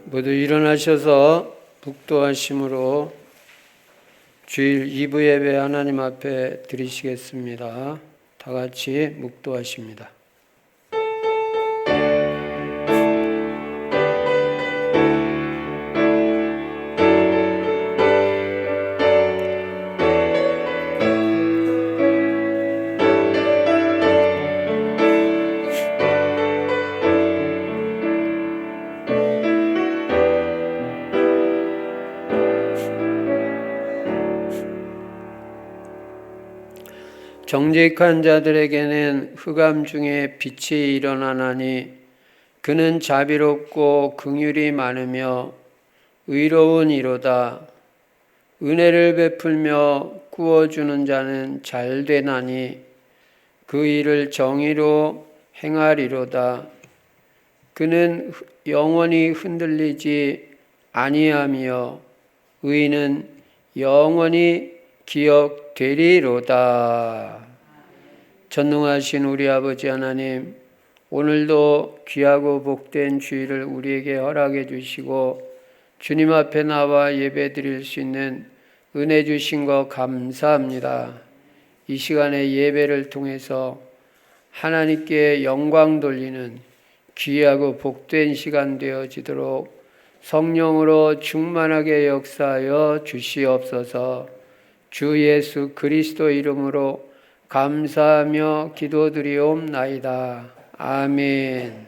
모두 일어나셔서 묵도하심으로 주일 2부 예배 하나님 앞에 드리시겠습니다. 다 같이 묵도하십니다. 정직한 자들에게는 흑암 중에 빛이 일어나나니 그는 자비롭고 긍휼이 많으며 의로운 이로다. 은혜를 베풀며 구워주는 자는 잘 되나니 그 일을 정의로 행하리로다. 그는 영원히 흔들리지 아니하며 의인은 영원히 기억되리로다. 전능하신 우리 아버지 하나님, 오늘도 귀하고 복된 주일을 우리에게 허락해 주시고 주님 앞에 나와 예배 드릴 수 있는 은혜 주신 것 감사합니다. 이 시간에 예배를 통해서 하나님께 영광 돌리는 귀하고 복된 시간 되어지도록 성령으로 충만하게 역사하여 주시옵소서. 주 예수 그리스도 이름으로 감사하며 기도드리옵나이다. 아멘.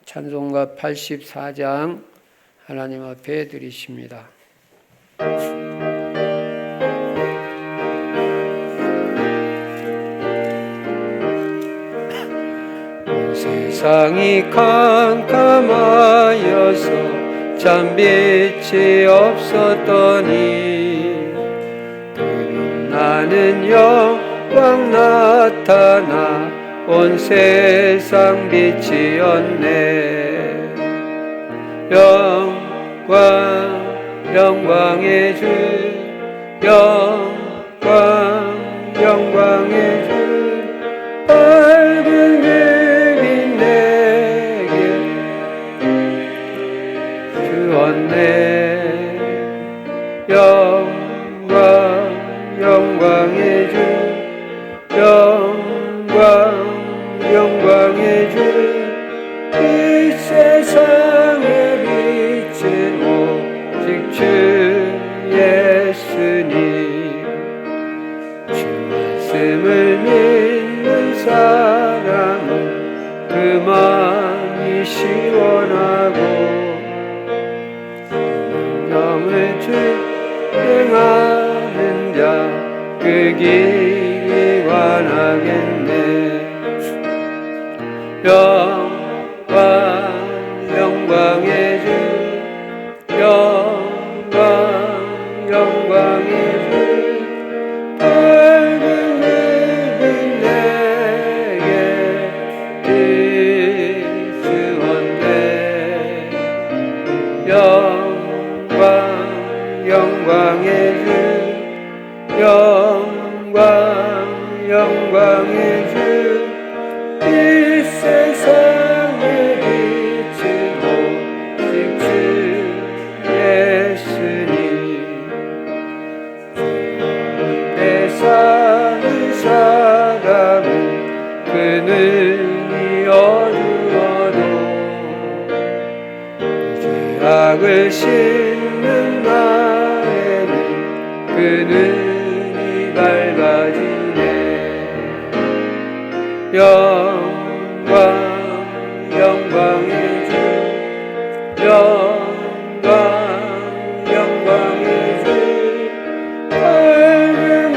찬송가 84장 하나님 앞에 드리십니다. 세상이 캄캄하여서 참빛이 없었더니 나는 영광 나타나 온 세상 빛이었네. 영광의 주, 영광의 주, 밝은 빛 내게 주었네. 영광의 주, 영광의 주, 이 세상에 비친 오직 주 예수님. 주 말씀을 믿는 사람은 그 마음이 시원하고 영을 주행하는 자 그 길이 환하겠네. 영광의 주, 영광의 주, 밝은 빛 내게 비추었네. 영광의 주, 영광의 주, 이 세상에 비친 오직 주 예수님. 내 사는 사람은 그 눈이 어두워도 죄악을 씻는 날에는 그 눈이 밝아지네. 영광의 주, 영광의 주, 밝은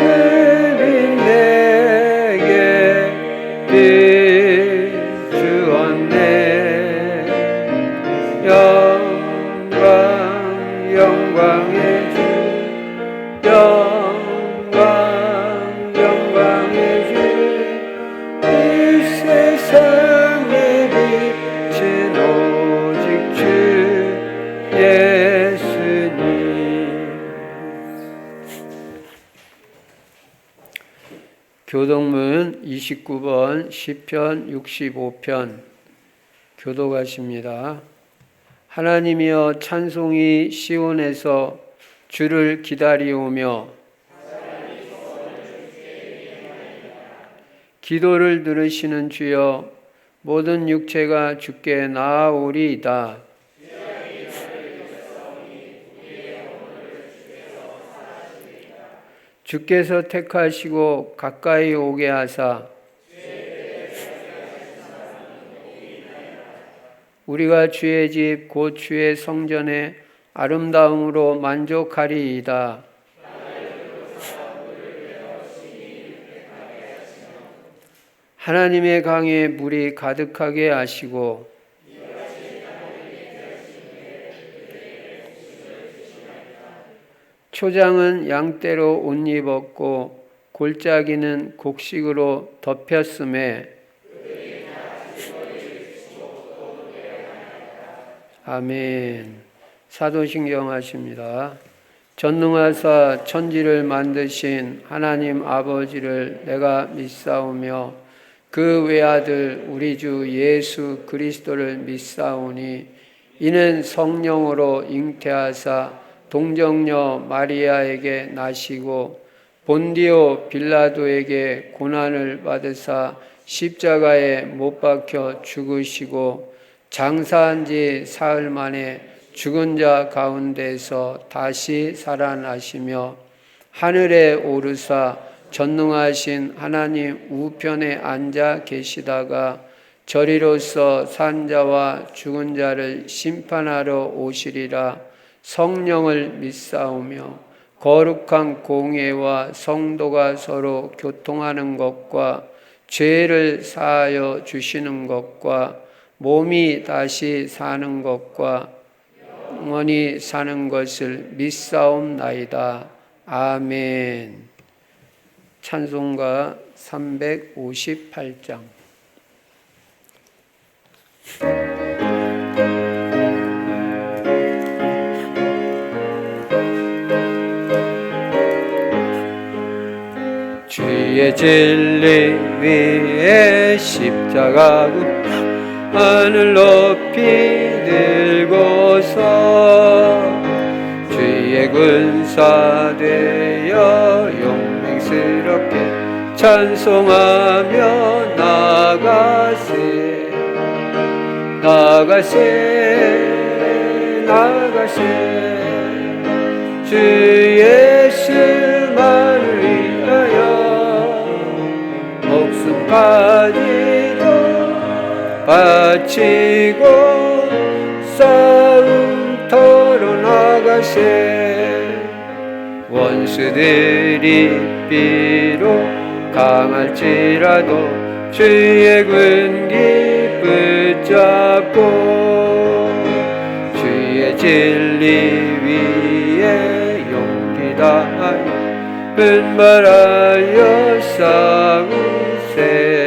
빛 내게 비추었네. 영광의 주, 영광의 주, 이 세상에 비친 오직 주 예수님. 교동문 29번 시편 65편 교독하십니다. 하나님이여 찬송이 시온에서 주를 기다리오며 기도를 들으시는 주여 모든 육체가 주께 나아오리이다. 주께서 택하시고 가까이 오게 하사 우리가 주의 집 곧 주의 성전의 아름다움으로 만족하리이다. 하나님의 강에 물이 가득하게 하시고 초장은 양떼로 옷 입었고 골짜기는 곡식으로 덮였음에 아멘. 사도신경 하십니다. 전능하사 천지를 만드신 하나님 아버지를 내가 믿사오며 그 외아들 우리 주 예수 그리스도를 믿사오니 이는 성령으로 잉태하사 동정녀 마리아에게 나시고 본디오 빌라도에게 고난을 받으사 십자가에 못 박혀 죽으시고 장사한 지 사흘 만에 죽은 자 가운데서 다시 살아나시며 하늘에 오르사 전능하신 하나님 우편에 앉아 계시다가 저리로서 산 자와 죽은 자를 심판하러 오시리라. 성령을 믿사오며 거룩한 공예와 성도가 서로 교통하는 것과 죄를 사하여 주시는 것과 몸이 다시 사는 것과 영원히 사는 것을 믿사옵나이다. 아멘. 찬송가 358장. 주의 진리 위에 십자가고 하늘 높이 들고서 주의 군사 되어 용맹스럽게 찬송하며 나가세 주 예수만을 위하여 목숨까지도 바치고 싸움터로 나가세 원수들이 비록 강할지라도 주의 군기 붙잡고 주의 진리 위에 용기 다하여 분발하여 싸우세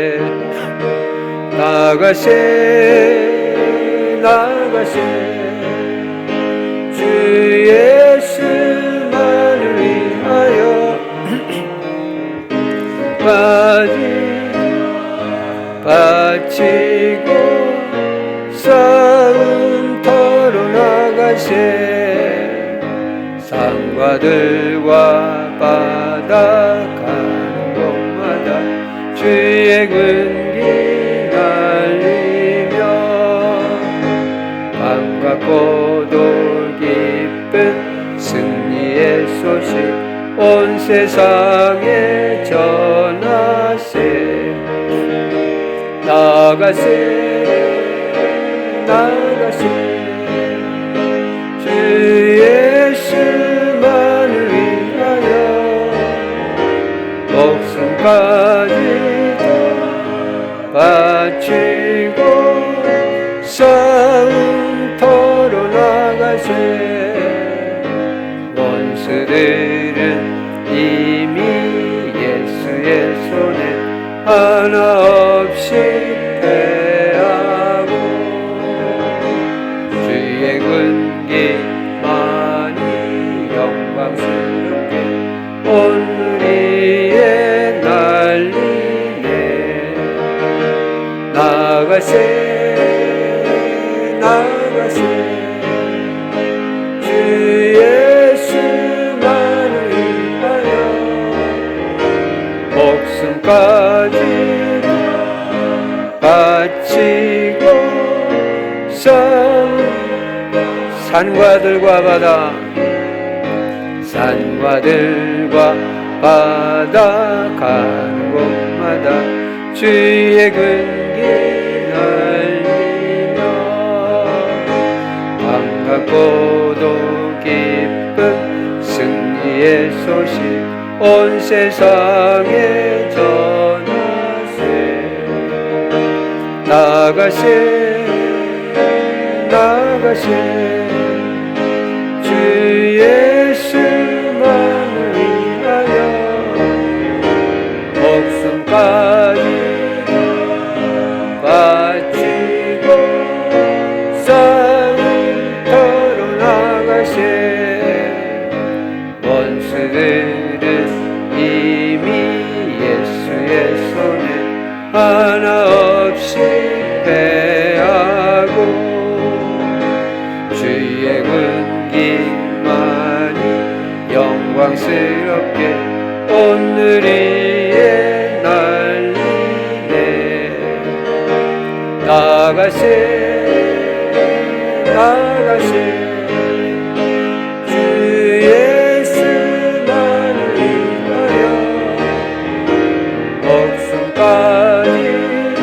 나가세 주 예수만을 위하여 바치고 싸움터로 나가세 산과들과 바다 가는 곳마다 주의 군기 날리며 반갑고도 기쁜 승리의 소식 온 세상에 전하세 나가세 주 예수만을 위하여 목숨까지도 바치고 싸움터로 나가세 원수들은 이미 예수의 손에 하나 없이 패하고 주의 군기 많이 영광스럽게 온 우리에 날리네 나가세 산과 들과 바다 산과 들과 바다 가는 곳마다 주의 근기 날리며 반갑고도 기쁜 승리의 소식 온 세상에 전하세. 나가세 주 예수만을 위하여 목숨까지 바치고 싸움터로 나가세. 원수들은 이미 예수의 손에 하나 없이 패하고 주의 군기만이 영광스럽게 오늘 위에 날리네. 나가세 주 예수만을 위하여 목숨까지도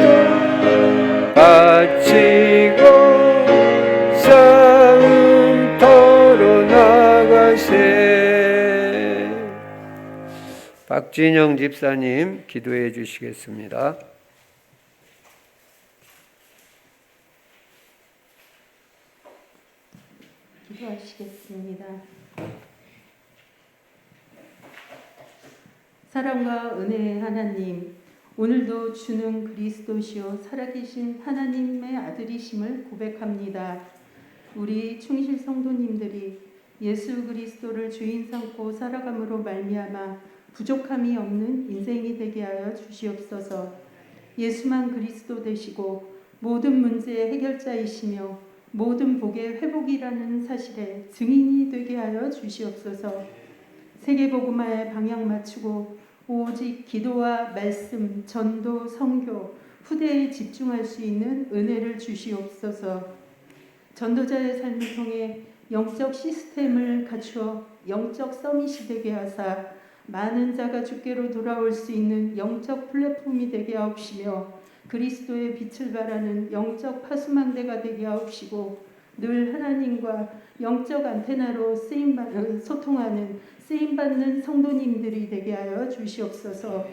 바치고 싸움터로 나가세. 박진영 집사님 기도해 주시겠습니다. 기도하시겠습니다. 사랑과 은혜의 하나님, 오늘도 주는 그리스도시요 살아계신 하나님의 아들이심을 고백합니다. 우리 충실 성도님들이 예수 그리스도를 주인 삼고 살아감으로 말미암아 부족함이 없는 인생이 되게 하여 주시옵소서. 예수만 그리스도 되시고 모든 문제의 해결자이시며 모든 복의 회복이라는 사실에 증인이 되게 하여 주시옵소서. 세계복음화에 방향 맞추고 오직 기도와 말씀, 전도, 선교, 후대에 집중할 수 있는 은혜를 주시옵소서. 전도자의 삶을 통해 영적 시스템을 갖추어 영적 서밋이 되게 하사 많은 자가 주께로 돌아올 수 있는 영적 플랫폼이 되게 하옵시며 그리스도의 빛을 발하는 영적 파수망대가 되게 하옵시고 늘 하나님과 영적 안테나로 소통하는 쓰임받는 성도님들이 되게 하여 주시옵소서.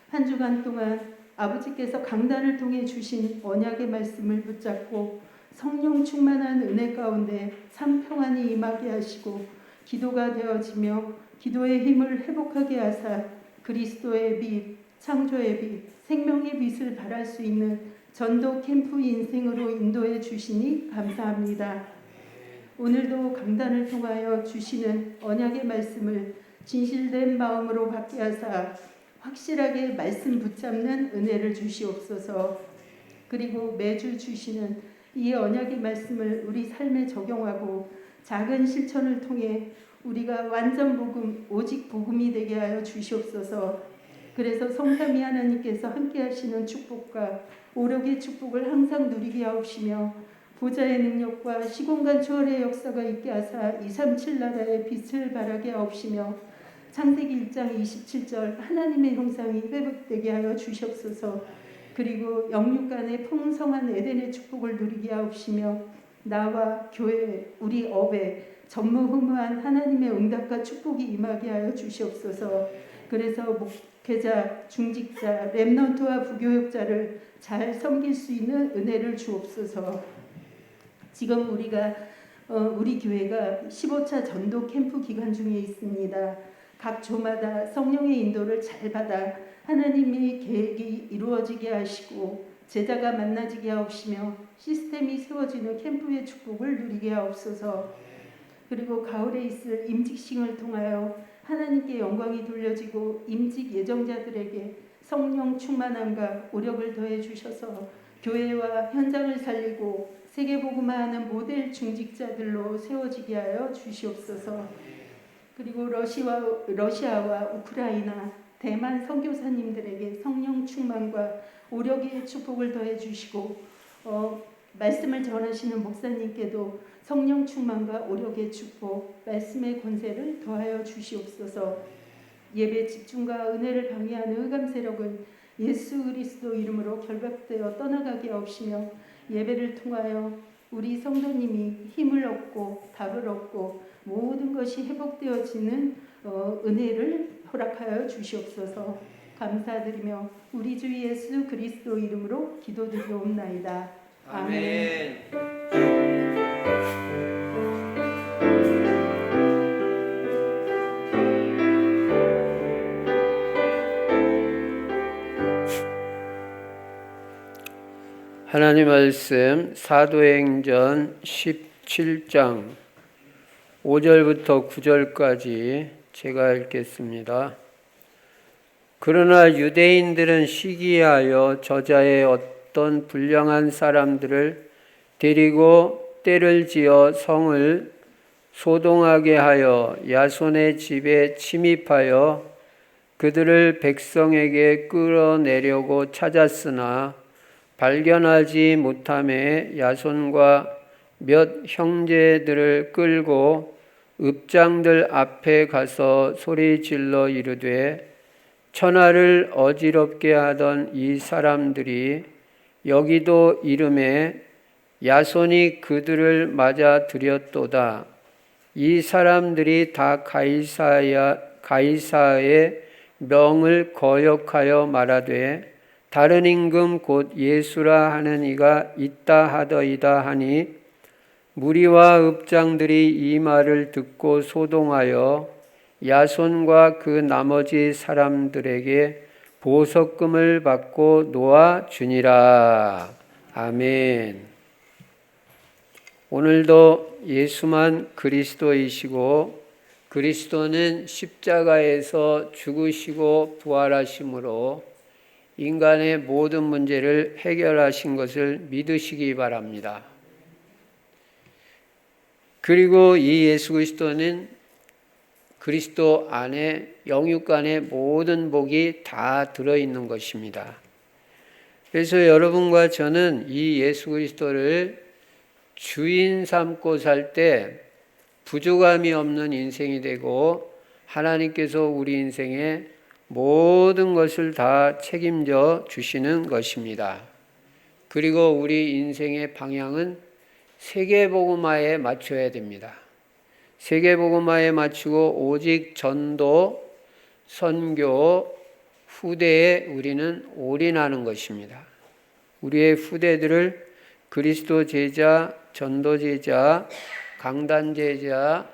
한 주간 동안 아버지께서 강단을 통해 주신 언약의 말씀을 붙잡고 성령 충만한 은혜 가운데 참 평안이 임하게 하시고 기도가 되어지며 기도의 힘을 회복하게 하사 그리스도의 빛, 창조의 빛, 생명의 빛을 발할 수 있는 전도 캠프 인생으로 인도해 주시니 감사합니다. 오늘도 강단을 통하여 주시는 언약의 말씀을 진실된 마음으로 받게 하사 확실하게 말씀 붙잡는 은혜를 주시옵소서. 그리고 매주 주시는 이 언약의 말씀을 우리 삶에 적용하고 작은 실천을 통해 우리가 완전 복음, 오직 복음이 되게 하여 주시옵소서. 그래서 성삼위 하나님께서 함께 하시는 축복과 오력의 축복을 항상 누리게 하옵시며 보좌의 능력과 시공간 초월의 역사가 있게 하사 237 나라의 빛을 발하게 하옵시며 창세기 1장 27절 하나님의 형상이 회복되게 하여 주시옵소서. 그리고 영육간의 풍성한 에덴의 축복을 누리게 하옵시며 나와 교회, 우리 업에 전무후무한 하나님의 응답과 축복이 임하게 하여 주시옵소서. 그래서 목회자, 중직자, 렘넌트와 부교육자를 잘 섬길 수 있는 은혜를 주옵소서. 지금 우리 교회가 15차 전도 캠프 기간 중에 있습니다. 각 조마다 성령의 인도를 잘 받아 하나님의 계획이 이루어지게 하시고 제자가 만나지게 하옵시며 시스템이 세워지는 캠프의 축복을 누리게 하옵소서. 그리고 가을에 있을 임직식을 통하여 하나님께 영광이 돌려지고 임직 예정자들에게 성령 충만함과 오력을 더해 주셔서 교회와 현장을 살리고 세계복음화하는 모델 중직자들로 세워지게 하여 주시옵소서. 그리고 러시아와 우크라이나, 대만 선교사님들에게 성령 충만과 오력의 축복을 더해 주시고 말씀을 전하시는 목사님께도 성령 충만과 오력의 축복, 말씀의 권세를 더하여 주시옵소서. 예배 집중과 은혜를 방해하는 흑암 세력은 예수 그리스도 이름으로 결박되어 떠나가게 하옵시며, 예배를 통하여 우리 성도님이 힘을 얻고 답을 얻고 모든 것이 회복되어지는 은혜를 허락하여 주시옵소서. 감사드리며 우리 주 예수 그리스도 이름으로 기도드리옵나이다. 아멘. 하나님 말씀 사도행전 17장 5절부터 9절까지 제가 읽겠습니다. 그러나 유대인들은 시기하여 저자의 어떤 불량한 사람들을 데리고 때를 지어 성을 소동하게 하여 야손의 집에 침입하여 그들을 백성에게 끌어내려고 찾았으나 발견하지 못하매 야손과 몇 형제들을 끌고 읍장들 앞에 가서 소리질러 이르되, 천하를 어지럽게 하던 이 사람들이 여기도 이름에 야손이 그들을 맞아 들였도다. 이 사람들이 다 가이사의 명을 거역하여 말하되, 다른 임금 곧 예수라 하는 이가 있다 하더이다 하니, 무리와 읍장들이 이 말을 듣고 소동하여 야손과 그 나머지 사람들에게 보석금을 받고 놓아 주니라. 아멘. 오늘도 예수만 그리스도이시고 그리스도는 십자가에서 죽으시고 부활하심으로 인간의 모든 문제를 해결하신 것을 믿으시기 바랍니다. 그리고 이 예수 그리스도는 그리스도 안에 영육간의 모든 복이 다 들어있는 것입니다. 그래서 여러분과 저는 이 예수 그리스도를 주인 삼고 살 때 부족함이 없는 인생이 되고, 하나님께서 우리 인생에 모든 것을 다 책임져 주시는 것입니다. 그리고 우리 인생의 방향은 세계복음화에 맞춰야 됩니다. 세계복음화에 맞추고 오직 전도, 선교, 후대에 우리는 올인하는 것입니다. 우리의 후대들을 그리스도 제자, 전도 제자, 강단 제자,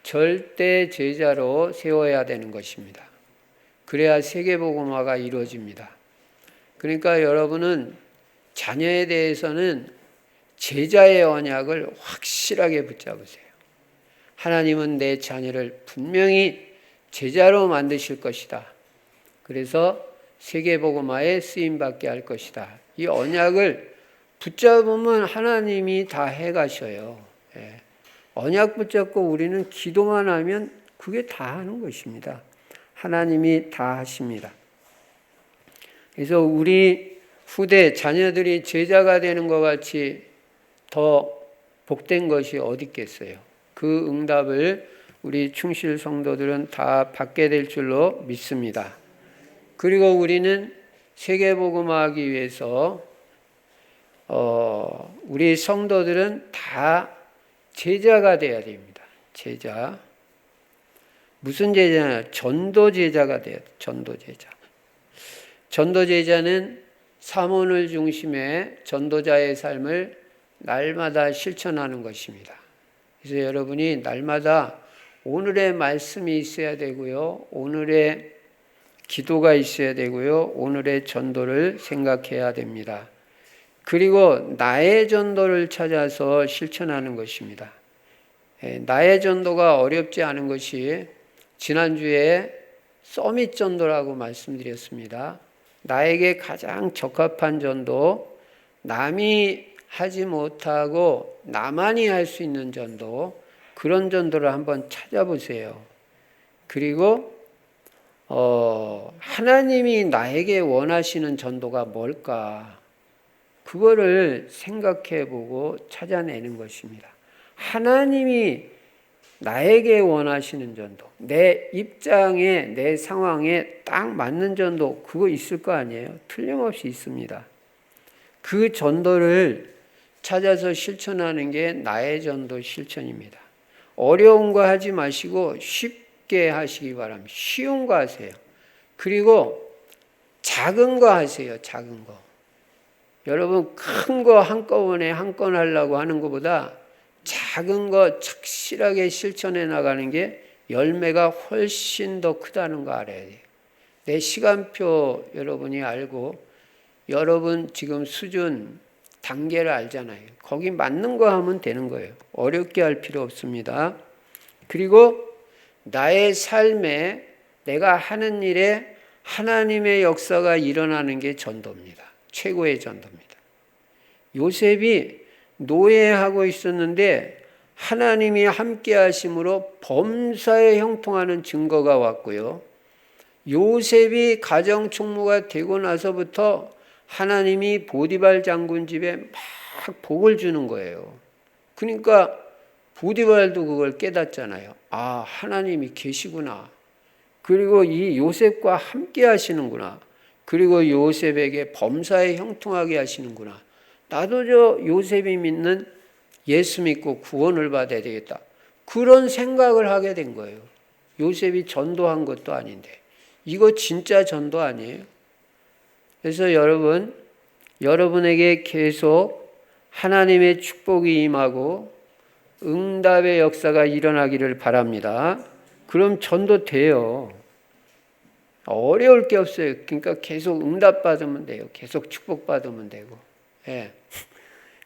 절대 제자로 세워야 되는 것입니다. 그래야 세계복음화가 이루어집니다. 그러니까 여러분은 자녀에 대해서는 제자의 언약을 확실하게 붙잡으세요. 하나님은 내 자녀를 분명히 제자로 만드실 것이다. 그래서 세계복음화에 쓰임받게 할 것이다. 이 언약을 붙잡으면 하나님이 다 해가셔요. 언약 붙잡고 우리는 기도만 하면 그게 다 하는 것입니다. 하나님이 다 하십니다. 그래서 우리 후대 자녀들이 제자가 되는 것 같이 더 복된 것이 어디 있겠어요. 그 응답을 우리 충실 성도들은 다 받게 될 줄로 믿습니다. 그리고 우리는 세계복음화하기 위해서 우리 성도들은 다 제자가 돼야 됩니다. 제자. 무슨 제자냐? 전도 제자가 돼야 돼. 전도 제자. 전도 제자는 사모를 중심에 전도자의 삶을 날마다 실천하는 것입니다. 그래서 여러분이 날마다 오늘의 말씀이 있어야 되고요. 오늘의 기도가 있어야 되고요. 오늘의 전도를 생각해야 됩니다. 그리고 나의 전도를 찾아서 실천하는 것입니다. 나의 전도가 어렵지 않은 것이 지난주에 서밋 전도라고 말씀드렸습니다. 나에게 가장 적합한 전도, 남이 하지 못하고 나만이 할 수 있는 전도, 그런 전도를 한번 찾아보세요. 그리고 하나님이 나에게 원하시는 전도가 뭘까? 그거를 생각해 보고 찾아내는 것입니다. 하나님이 나에게 원하시는 전도, 내 입장에, 내 상황에 딱 맞는 전도, 그거 있을 거 아니에요? 틀림없이 있습니다. 그 전도를 찾아서 실천하는 게 나의 전도 실천입니다. 어려운 거 하지 마시고 쉽게 하시기 바랍니다. 쉬운 거 하세요. 그리고 작은 거 하세요. 작은 거. 여러분 큰 거 한꺼번에 한 건 하려고 하는 것보다 작은 거 착실하게 실천해 나가는 게 열매가 훨씬 더 크다는 거 알아야 돼요. 내 시간표 여러분이 알고 여러분 지금 수준 단계를 알잖아요. 거기 맞는 거 하면 되는 거예요. 어렵게 할 필요 없습니다. 그리고 나의 삶에 내가 하는 일에 하나님의 역사가 일어나는 게 전도입니다. 최고의 전도입니다. 요셉이 노예하고 있었는데 하나님이 함께 하심으로 범사에 형통하는 증거가 왔고요. 요셉이 가정총무가 되고 나서부터 하나님이 보디발 장군 집에 막 복을 주는 거예요. 그러니까 보디발도 그걸 깨닫잖아요. 아, 하나님이 계시구나. 그리고 이 요셉과 함께 하시는구나. 그리고 요셉에게 범사에 형통하게 하시는구나. 나도 저 요셉이 믿는 예수 믿고 구원을 받아야 되겠다. 그런 생각을 하게 된 거예요. 요셉이 전도한 것도 아닌데. 이거 진짜 전도 아니에요? 그래서 여러분에게 계속 하나님의 축복이 임하고 응답의 역사가 일어나기를 바랍니다. 그럼 전도 돼요. 어려울 게 없어요. 그러니까 계속 응답 받으면 돼요. 계속 축복 받으면 되고. 예.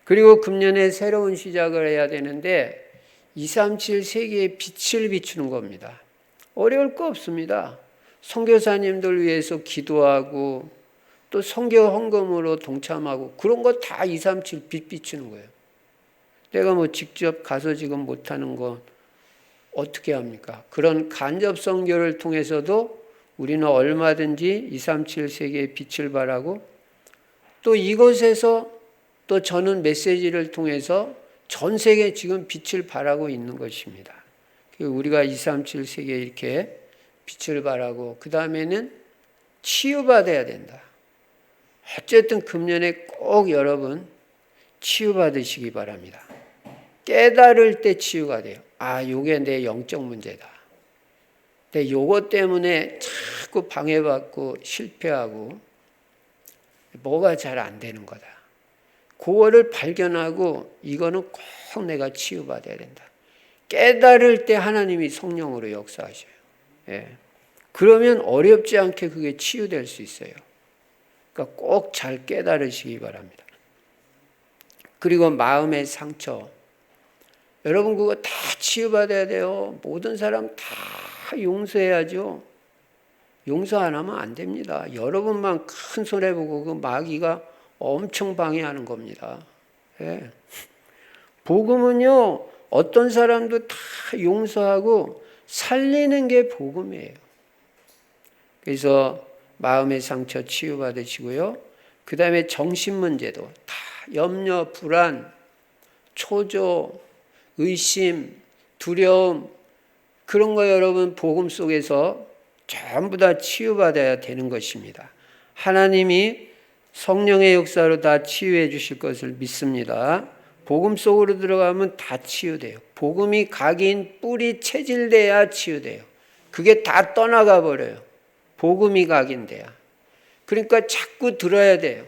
그리고 금년에 새로운 시작을 해야 되는데 237 세계의 빛을 비추는 겁니다. 어려울 거 없습니다. 선교사님들 위해서 기도하고 또 선교 헌금으로 동참하고 그런 거 다 237 빛 비추는 거예요. 내가 뭐 직접 가서 지금 못하는 건 어떻게 합니까? 그런 간접 선교를 통해서도 우리는 얼마든지 237 세계의 빛을 발하고 또 이곳에서 또 저는 메시지를 통해서 전 세계에 지금 빛을 발하고 있는 것입니다. 우리가 237 세계에 이렇게 빛을 발하고 그 다음에는 치유받아야 된다. 어쨌든 금년에 꼭 여러분 치유받으시기 바랍니다. 깨달을 때 치유가 돼요. 아, 요게 내 영적 문제다. 근데 요것 때문에 자꾸 방해받고 실패하고 뭐가 잘 안 되는 거다. 그거를 발견하고 이거는 꼭 내가 치유받아야 된다. 깨달을 때 하나님이 성령으로 역사하셔요. 예. 그러면 어렵지 않게 그게 치유될 수 있어요. 그러니까 꼭 잘 깨달으시기 바랍니다. 그리고 마음의 상처. 여러분 그거 다 치유받아야 돼요. 모든 사람 다 용서해야죠. 용서 안 하면 안 됩니다. 여러분만 큰 손해보고 그 마귀가 엄청 방해하는 겁니다. 예. 복음은요, 어떤 사람도 다 용서하고 살리는 게 복음이에요. 그래서 마음의 상처 치유받으시고요. 그 다음에 정신 문제도 다 염려, 불안, 초조, 의심, 두려움 그런 거 여러분 복음 속에서 전부 다 치유받아야 되는 것입니다. 하나님이 성령의 역사로 다 치유해 주실 것을 믿습니다. 복음 속으로 들어가면 다 치유돼요. 복음이 각인 뿌리 체질돼야 치유돼요. 그게 다 떠나가 버려요. 복음이 각인돼야. 그러니까 자꾸 들어야 돼요.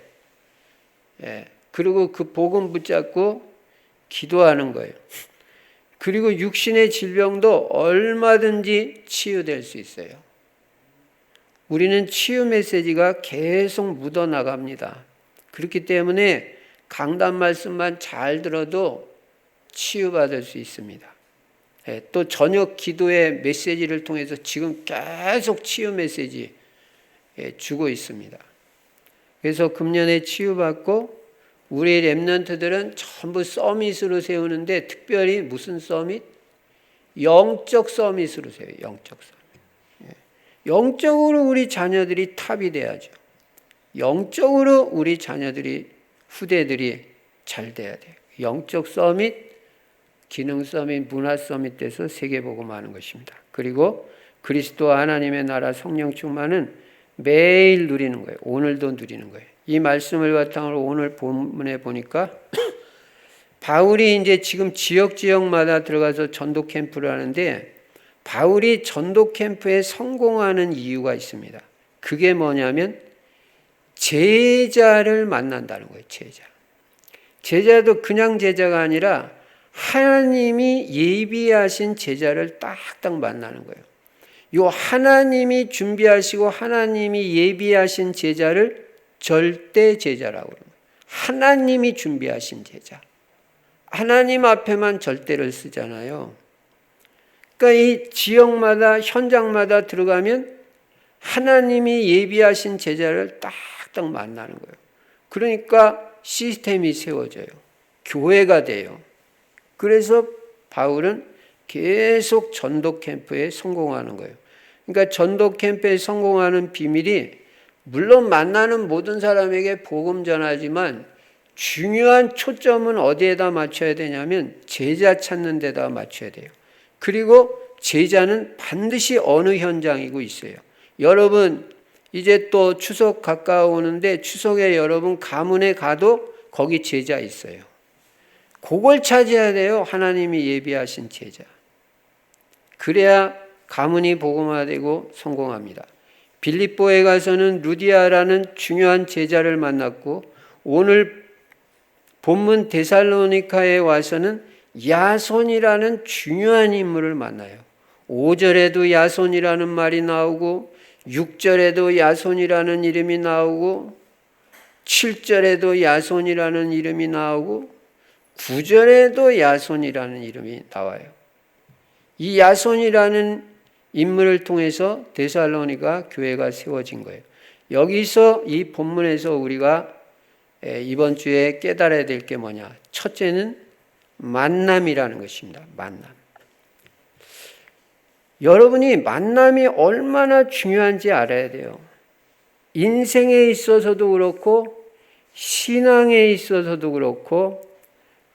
예. 그리고 그 복음 붙잡고 기도하는 거예요. 그리고 육신의 질병도 얼마든지 치유될 수 있어요. 우리는 치유 메시지가 계속 묻어나갑니다. 그렇기 때문에 강단 말씀만 잘 들어도 치유받을 수 있습니다. 또 저녁 기도의 메시지를 통해서 지금 계속 치유 메시지 주고 있습니다. 그래서 금년에 치유받고 우리 렘넌트들은 전부 서밋으로 세우는데 특별히 무슨 서밋? 영적 서밋으로 세워요. 영적 서밋. 영적으로 우리 자녀들이 탑이 돼야죠. 영적으로 우리 자녀들이 후대들이 잘 돼야 돼요. 영적 서밋, 기능 서밋, 문화 서밋 돼서 세계복음하는 것입니다. 그리고 그리스도와 하나님의 나라 성령 충만은 매일 누리는 거예요. 오늘도 누리는 거예요. 이 말씀을 바탕으로 오늘 본문에 보니까 바울이 이제 지금 지역마다 들어가서 전도 캠프를 하는데 바울이 전도 캠프에 성공하는 이유가 있습니다. 그게 뭐냐면 제자를 만난다는 거예요. 제자도 그냥 제자가 아니라 하나님이 예비하신 제자를 딱딱 만나는 거예요. 요 하나님이 준비하시고 하나님이 예비하신 제자를 절대 제자라고 그래요. 하나님이 준비하신 제자. 하나님 앞에만 절대를 쓰잖아요. 그러니까 이 지역마다 현장마다 들어가면 하나님이 예비하신 제자를 딱딱 만나는 거예요. 그러니까 시스템이 세워져요. 교회가 돼요. 그래서 바울은 계속 전도 캠프에 성공하는 거예요. 그러니까 전도 캠프에 성공하는 비밀이 물론 만나는 모든 사람에게 복음 전하지만 중요한 초점은 어디에다 맞춰야 되냐면 제자 찾는 데다 맞춰야 돼요. 그리고 제자는 반드시 어느 현장이고 있어요. 여러분 이제 또 추석 가까워오는데 추석에 여러분 가문에 가도 거기 제자 있어요. 그걸 찾아야 돼요. 하나님이 예비하신 제자. 그래야 가문이 복음화되고 성공합니다. 빌립보에 가서는 루디아라는 중요한 제자를 만났고 오늘 본문 데살로니카에 와서는 야손이라는 중요한 인물을 만나요. 5절에도 야손이라는 말이 나오고 6절에도 야손이라는 이름이 나오고 7절에도 야손이라는 이름이 나오고 9절에도 야손이라는 이름이 나와요. 이 야손이라는 인물을 통해서 데살로니가 교회가 세워진 거예요. 여기서 이 본문에서 우리가 이번 주에 깨달아야 될 게 뭐냐? 첫째는 만남이라는 것입니다. 만남. 여러분이 만남이 얼마나 중요한지 알아야 돼요. 인생에 있어서도 그렇고 신앙에 있어서도 그렇고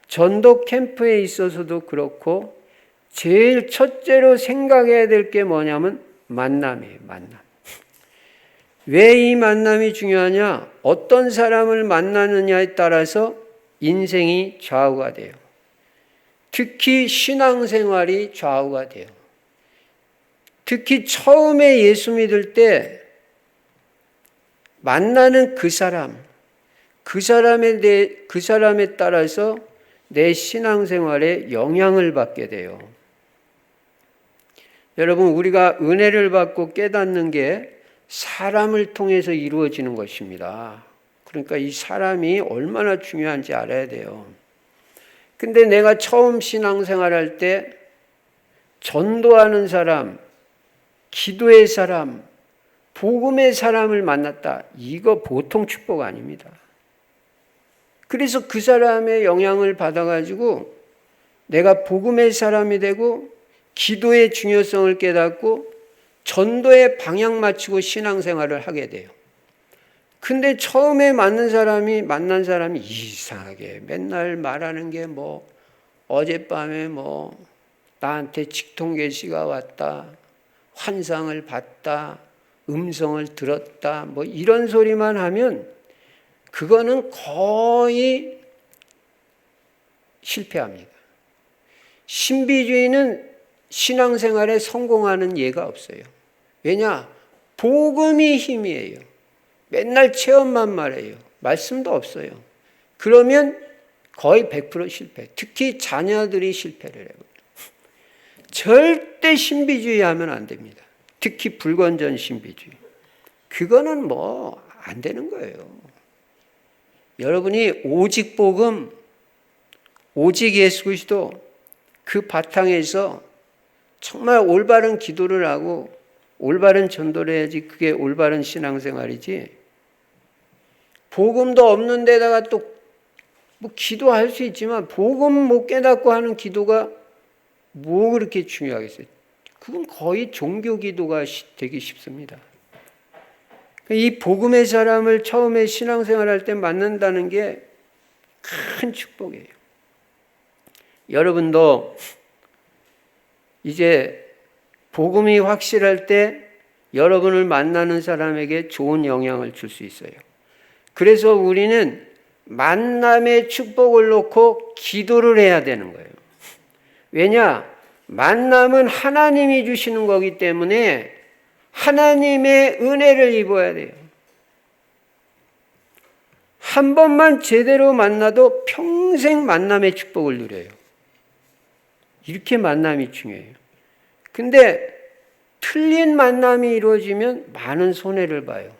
전도 캠프에 있어서도 그렇고 제일 첫째로 생각해야 될 게 뭐냐면 만남이에요. 만남. 왜 이 만남이 중요하냐? 어떤 사람을 만나느냐에 따라서 인생이 좌우가 돼요. 특히 신앙생활이 좌우가 돼요. 특히 처음에 예수 믿을 때 만나는 그 사람에 따라서 내 신앙생활에 영향을 받게 돼요. 여러분, 우리가 은혜를 받고 깨닫는 게 사람을 통해서 이루어지는 것입니다. 그러니까 이 사람이 얼마나 중요한지 알아야 돼요. 근데 내가 처음 신앙생활할 때 전도하는 사람, 기도의 사람, 복음의 사람을 만났다. 이거 보통 축복 아닙니다. 그래서 그 사람의 영향을 받아가지고 내가 복음의 사람이 되고 기도의 중요성을 깨닫고 전도에 방향 맞추고 신앙생활을 하게 돼요. 근데 처음에 만난 사람이 이상하게 맨날 말하는 게 뭐 어젯밤에 뭐 나한테 직통계시가 왔다, 환상을 봤다, 음성을 들었다, 뭐 이런 소리만 하면 그거는 거의 실패합니다. 신비주의는 신앙생활에 성공하는 예가 없어요. 왜냐? 복음이 힘이에요. 맨날 체험만 말해요. 말씀도 없어요. 그러면 거의 100% 실패. 특히 자녀들이 실패를 해요. 절대 신비주의 하면 안 됩니다. 특히 불건전 신비주의. 그거는 뭐 안 되는 거예요. 여러분이 오직 복음, 오직 예수 그리스도 그 바탕에서 정말 올바른 기도를 하고 올바른 전도를 해야지 그게 올바른 신앙생활이지. 복음도 없는 데다가 또 뭐 기도할 수 있지만 복음 못 깨닫고 하는 기도가 뭐 그렇게 중요하겠어요. 그건 거의 종교 기도가 되기 쉽습니다. 이 복음의 사람을 처음에 신앙생활할 때 만난다는 게 큰 축복이에요. 여러분도 이제 복음이 확실할 때 여러분을 만나는 사람에게 좋은 영향을 줄 수 있어요. 그래서 우리는 만남의 축복을 놓고 기도를 해야 되는 거예요. 왜냐? 만남은 하나님이 주시는 거기 때문에 하나님의 은혜를 입어야 돼요. 한 번만 제대로 만나도 평생 만남의 축복을 누려요. 이렇게 만남이 중요해요. 근데 틀린 만남이 이루어지면 많은 손해를 봐요.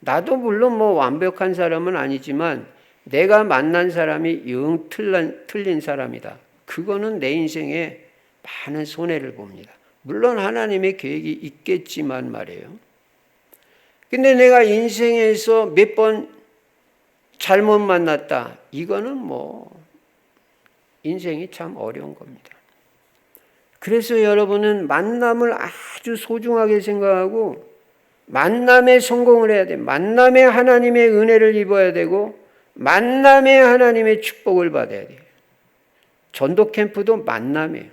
나도 물론 완벽한 사람은 아니지만 내가 만난 사람이 영 틀린 사람이다. 그거는 내 인생에 많은 손해를 봅니다. 물론 하나님의 계획이 있겠지만 말이에요. 근데 내가 인생에서 몇 번 잘못 만났다. 이거는 인생이 참 어려운 겁니다. 그래서 여러분은 만남을 아주 소중하게 생각하고 만남에 성공을 해야 돼요. 만남에 하나님의 은혜를 입어야 되고 만남에 하나님의 축복을 받아야 돼요. 전도 캠프도 만남이에요.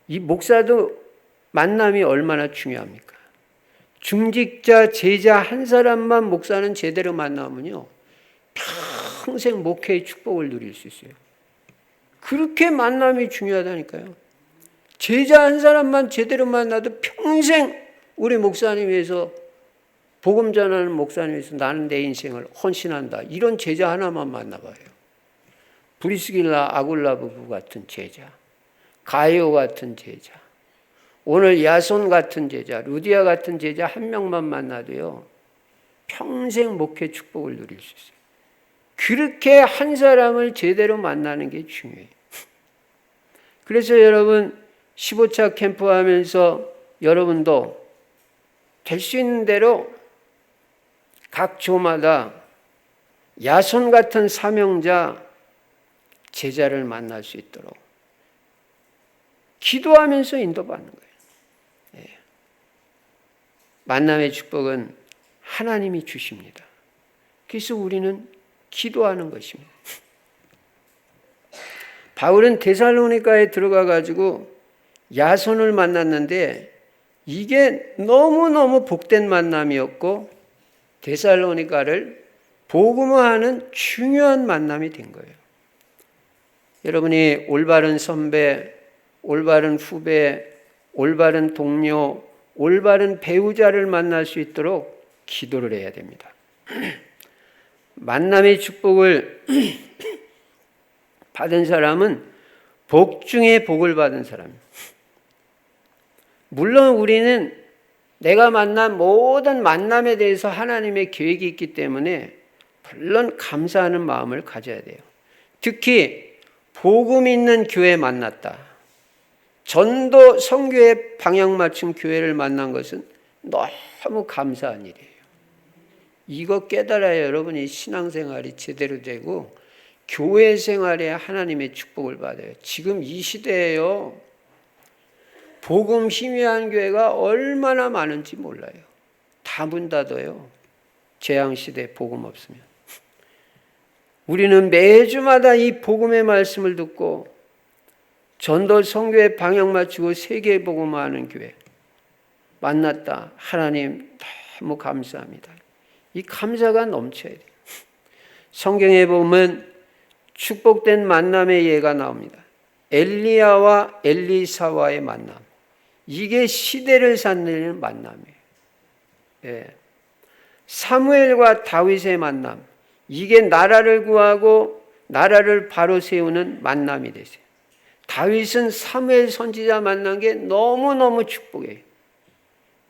이 목사도 만남이 얼마나 중요합니까? 중직자, 제자 한 사람만 목사는 제대로 만나면요, 평생 목회의 축복을 누릴 수 있어요. 그렇게 만남이 중요하다니까요. 제자 한 사람만 제대로 만나도 평생 우리 목사님 위해서, 복음 전하는 목사님 위해서 나는 내 인생을 헌신한다. 이런 제자 하나만 만나봐요. 브리스길라 아굴라 부부 같은 제자, 가이오 같은 제자, 오늘 야손 같은 제자, 루디아 같은 제자 한 명만 만나도요, 평생 목회 축복을 누릴 수 있어요. 그렇게 한 사람을 제대로 만나는 게 중요해요. 그래서 여러분 15차 캠프 하면서 여러분도 될 수 있는 대로 각 조마다 야손 같은 사명자 제자를 만날 수 있도록 기도하면서 인도받는 거예요. 만남의 축복은 하나님이 주십니다. 그래서 우리는 기도하는 것입니다. 바울은 데살로니가에 들어가 가지고 야손을 만났는데 이게 너무너무 복된 만남이었고 데살로니가를 복음화하는 중요한 만남이 된 거예요. 여러분이 올바른 선배, 올바른 후배, 올바른 동료, 올바른 배우자를 만날 수 있도록 기도를 해야 됩니다. 만남의 축복을 받은 사람은 복 중에 복을 받은 사람입니다. 물론 우리는 내가 만난 모든 만남에 대해서 하나님의 계획이 있기 때문에 물론 감사하는 마음을 가져야 돼요. 특히 복음 있는 교회 만났다. 전도 선교에 방향 맞춘 교회를 만난 것은 너무 감사한 일이에요. 이거 깨달아야 여러분이 신앙생활이 제대로 되고 교회 생활에 하나님의 축복을 받아요. 지금 이 시대에요, 복음 희미한 교회가 얼마나 많은지 몰라요. 다 문 닫아요. 재앙시대 복음 없으면. 우리는 매주마다 이 복음의 말씀을 듣고 전도 선교에 방향 맞추고 세계 복음화하는 교회 만났다. 하나님 너무 감사합니다. 이 감사가 넘쳐야 돼요. 성경에 보면 축복된 만남의 예가 나옵니다. 엘리야와 엘리사와의 만남. 이게 시대를 살리는 만남이에요. 예. 사무엘과 다윗의 만남. 이게 나라를 구하고 나라를 바로 세우는 만남이 되세요. 다윗은 사무엘 선지자 만난 게 너무너무 축복이에요.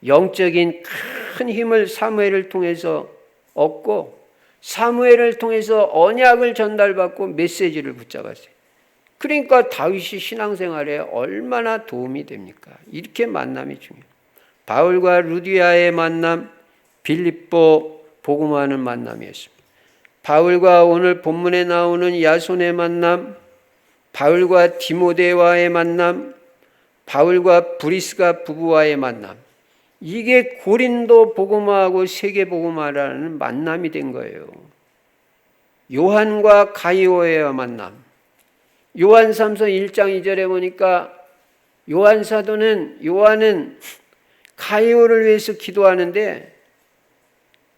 영적인 큰 힘을 사무엘을 통해서 얻고 사무엘을 통해서 언약을 전달받고 메시지를 붙잡았어요. 그러니까 다윗이 신앙생활에 얼마나 도움이 됩니까? 이렇게 만남이 중요해요. 바울과 루디아의 만남, 빌립보 복음화하는 만남이었습니다. 바울과 오늘 본문에 나오는 야손의 만남, 바울과 디모데와의 만남, 바울과 브리스가 부부와의 만남, 이게 고린도 복음화하고 세계 복음화라는 만남이 된 거예요. 요한과 가이오의 만남. 요한삼서 1장 2절에 보니까 요한은 가이오를 위해서 기도하는데,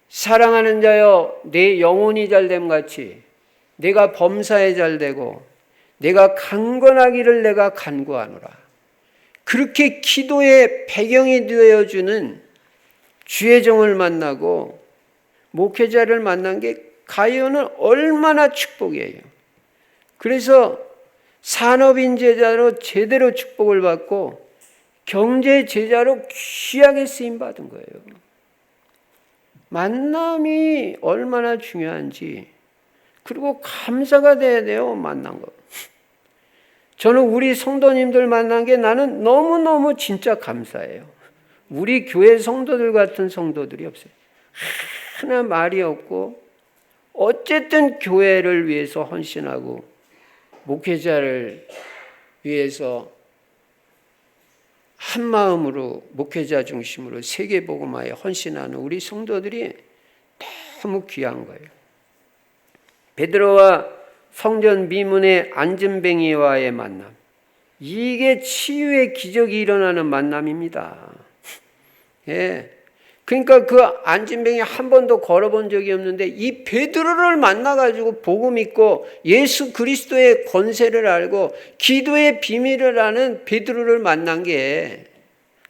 사랑하는 자여 내 영혼이 잘됨 같이 내가 범사에 잘되고 내가 강건하기를 내가 간구하노라. 그렇게 기도의 배경이 되어주는 주의 종을 만나고 목회자를 만난 게 가이오는 얼마나 축복이에요. 그래서 산업인 제자로 제대로 축복을 받고 경제 제자로 귀하게 쓰임받은 거예요. 만남이 얼마나 중요한지, 그리고 감사가 돼야 돼요. 만난 거. 저는 우리 성도님들 만난 게 나는 너무너무 진짜 감사해요. 우리 교회 성도들 같은 성도들이 없어요. 하나 말이 없고 어쨌든 교회를 위해서 헌신하고 목회자를 위해서 한 마음으로 목회자 중심으로 세계복음화에 헌신하는 우리 성도들이 너무 귀한 거예요. 베드로와 성전 미문의 안진뱅이와의 만남, 이게 치유의 기적이 일어나는 만남입니다. 예. 그러니까 그 안진뱅이 한 번도 걸어본 적이 없는데 이 베드로를 만나가지고 복음 믿고 예수 그리스도의 권세를 알고 기도의 비밀을 아는 베드로를 만난 게,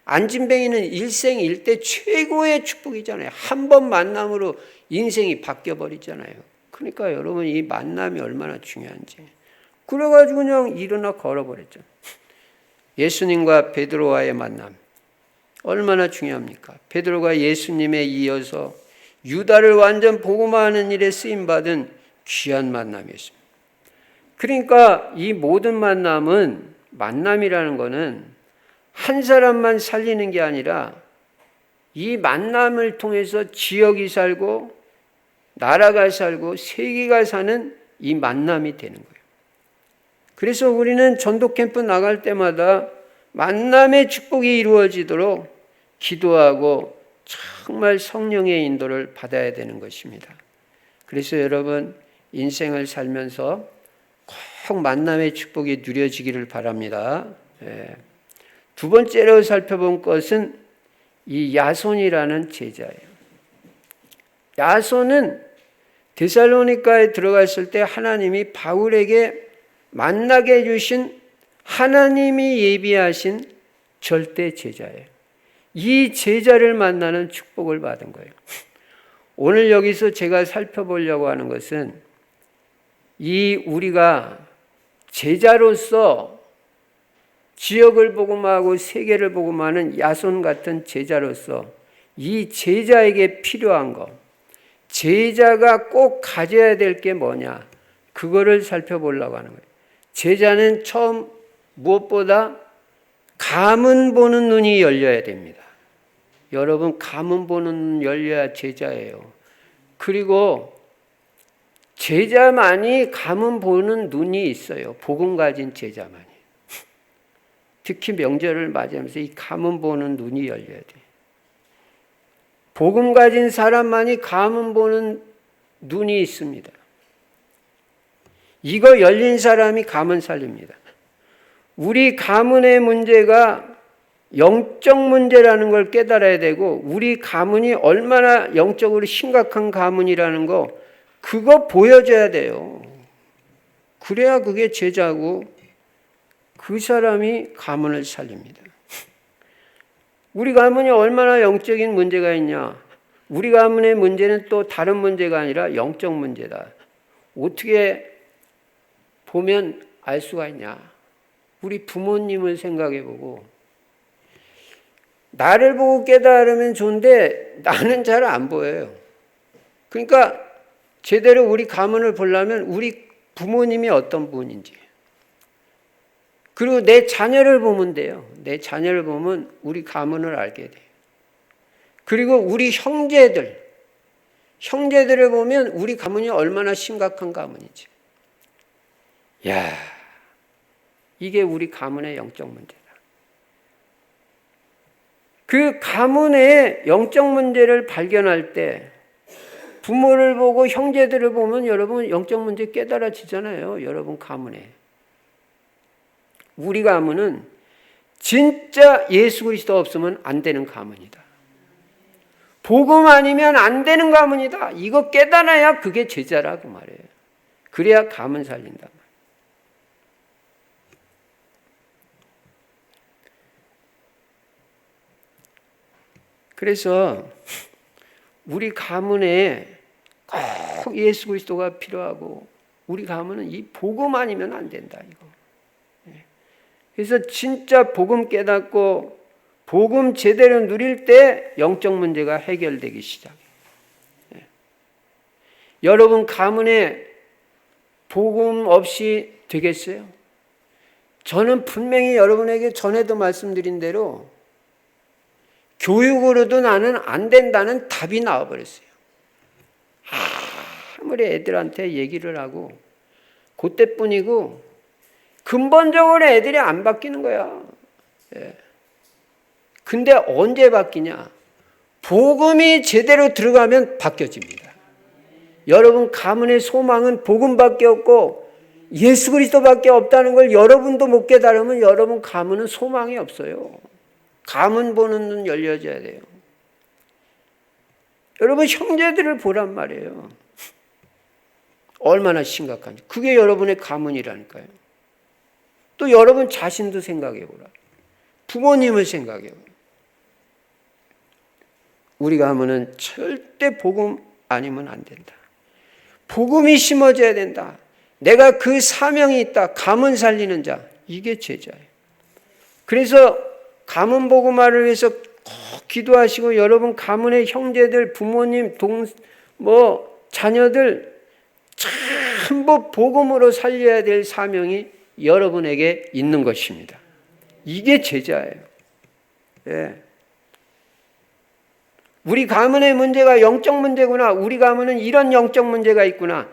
안진뱅이는 일생일대 최고의 축복이잖아요. 한 번 만남으로 인생이 바뀌어버리잖아요. 그러니까 여러분, 이 만남이 얼마나 중요한지. 그래가지고 그냥 일어나 걸어버렸죠. 예수님과 베드로와의 만남 얼마나 중요합니까? 베드로가 예수님에 이어서 유다를 완전 복음화하는 일에 쓰임받은 귀한 만남이었습니다. 그러니까 이 모든 만남이라는 것은 한 사람만 살리는 게 아니라 이 만남을 통해서 지역이 살고 나라가 살고 세계가 사는 이 만남이 되는 거예요. 그래서 우리는 전도 캠프 나갈 때마다 만남의 축복이 이루어지도록 기도하고 정말 성령의 인도를 받아야 되는 것입니다. 그래서 여러분, 인생을 살면서 꼭 만남의 축복이 누려지기를 바랍니다. 두 번째로 살펴본 것은 이 야손이라는 제자예요. 야손은 데살로니가에 들어갔을 때 하나님이 바울에게 만나게 해주신, 하나님이 예비하신 절대 제자예요. 이 제자를 만나는 축복을 받은 거예요. 오늘 여기서 제가 살펴보려고 하는 것은, 우리가 제자로서 지역을 복음하고 세계를 복음하는 야손 같은 제자로서 이 제자에게 필요한 것, 제자가 꼭 가져야 될 게 뭐냐, 그거를 살펴보려고 하는 거예요. 제자는 처음 무엇보다 감은 보는 눈이 열려야 됩니다. 여러분, 감은 보는 눈 열려야 제자예요. 그리고 제자만이 감은 보는 눈이 있어요. 복음 가진 제자만이. 특히 명절을 맞이하면서 이 감은 보는 눈이 열려야 돼요. 복음 가진 사람만이 감은 보는 눈이 있습니다. 이거 열린 사람이 감은 살립니다. 우리 가문의 문제가 영적 문제라는 걸 깨달아야 되고, 우리 가문이 얼마나 영적으로 심각한 가문이라는 거, 그거 보여줘야 돼요. 그래야 그게 제자고 그 사람이 가문을 살립니다. 우리 가문이 얼마나 영적인 문제가 있냐, 우리 가문의 문제는 또 다른 문제가 아니라 영적 문제다. 어떻게 보면 알 수가 있냐. 우리 부모님을 생각해보고, 나를 보고 깨달으면 좋은데 나는 잘 안 보여요. 그러니까 제대로 우리 가문을 보려면 우리 부모님이 어떤 분인지, 그리고 내 자녀를 보면 돼요. 내 자녀를 보면 우리 가문을 알게 돼요. 그리고 우리 형제들을 보면 우리 가문이 얼마나 심각한 가문인지. 야, 이게 우리 가문의 영적 문제다. 그 가문의 영적 문제를 발견할 때 부모를 보고 형제들을 보면 여러분 영적 문제 깨달아지잖아요. 여러분 가문에. 우리 가문은 진짜 예수 그리스도 없으면 안 되는 가문이다. 복음 아니면 안 되는 가문이다. 이거 깨달아야 그게 제자라고 말해요. 그래야 가문 살린다. 그래서 우리 가문에 꼭 예수 그리스도가 필요하고 우리 가문은 이 복음 아니면 안 된다. 이거. 그래서 진짜 복음 깨닫고 복음 제대로 누릴 때 영적 문제가 해결되기 시작해요. 여러분 가문에 복음 없이 되겠어요? 저는 분명히 여러분에게 전에도 말씀드린 대로 교육으로도 나는 안 된다는 답이 나와버렸어요. 아무리 애들한테 얘기를 하고 그때뿐이고 근본적으로 애들이 안 바뀌는 거야. 근데 언제 바뀌냐? 복음이 제대로 들어가면 바뀌어집니다. 여러분 가문의 소망은 복음밖에 없고 예수 그리스도밖에 없다는 걸 여러분도 못 깨달으면 여러분 가문은 소망이 없어요. 가문 보는 눈 열려져야 돼요. 여러분 형제들을 보란 말이에요. 얼마나 심각한지. 그게 여러분의 가문이라니까요. 또 여러분 자신도 생각해 보라. 부모님을 생각해 보라. 우리 가문은 절대 복음 아니면 안 된다. 복음이 심어져야 된다. 내가 그 사명이 있다. 가문 살리는 자. 이게 제자예요. 그래서 가문 복음화를 위해서 꼭 기도하시고 여러분 가문의 형제들, 부모님, 자녀들 전부 복음으로 살려야 될 사명이 여러분에게 있는 것입니다. 이게 제자예요. 예. 우리 가문의 문제가 영적 문제구나. 우리 가문은 이런 영적 문제가 있구나.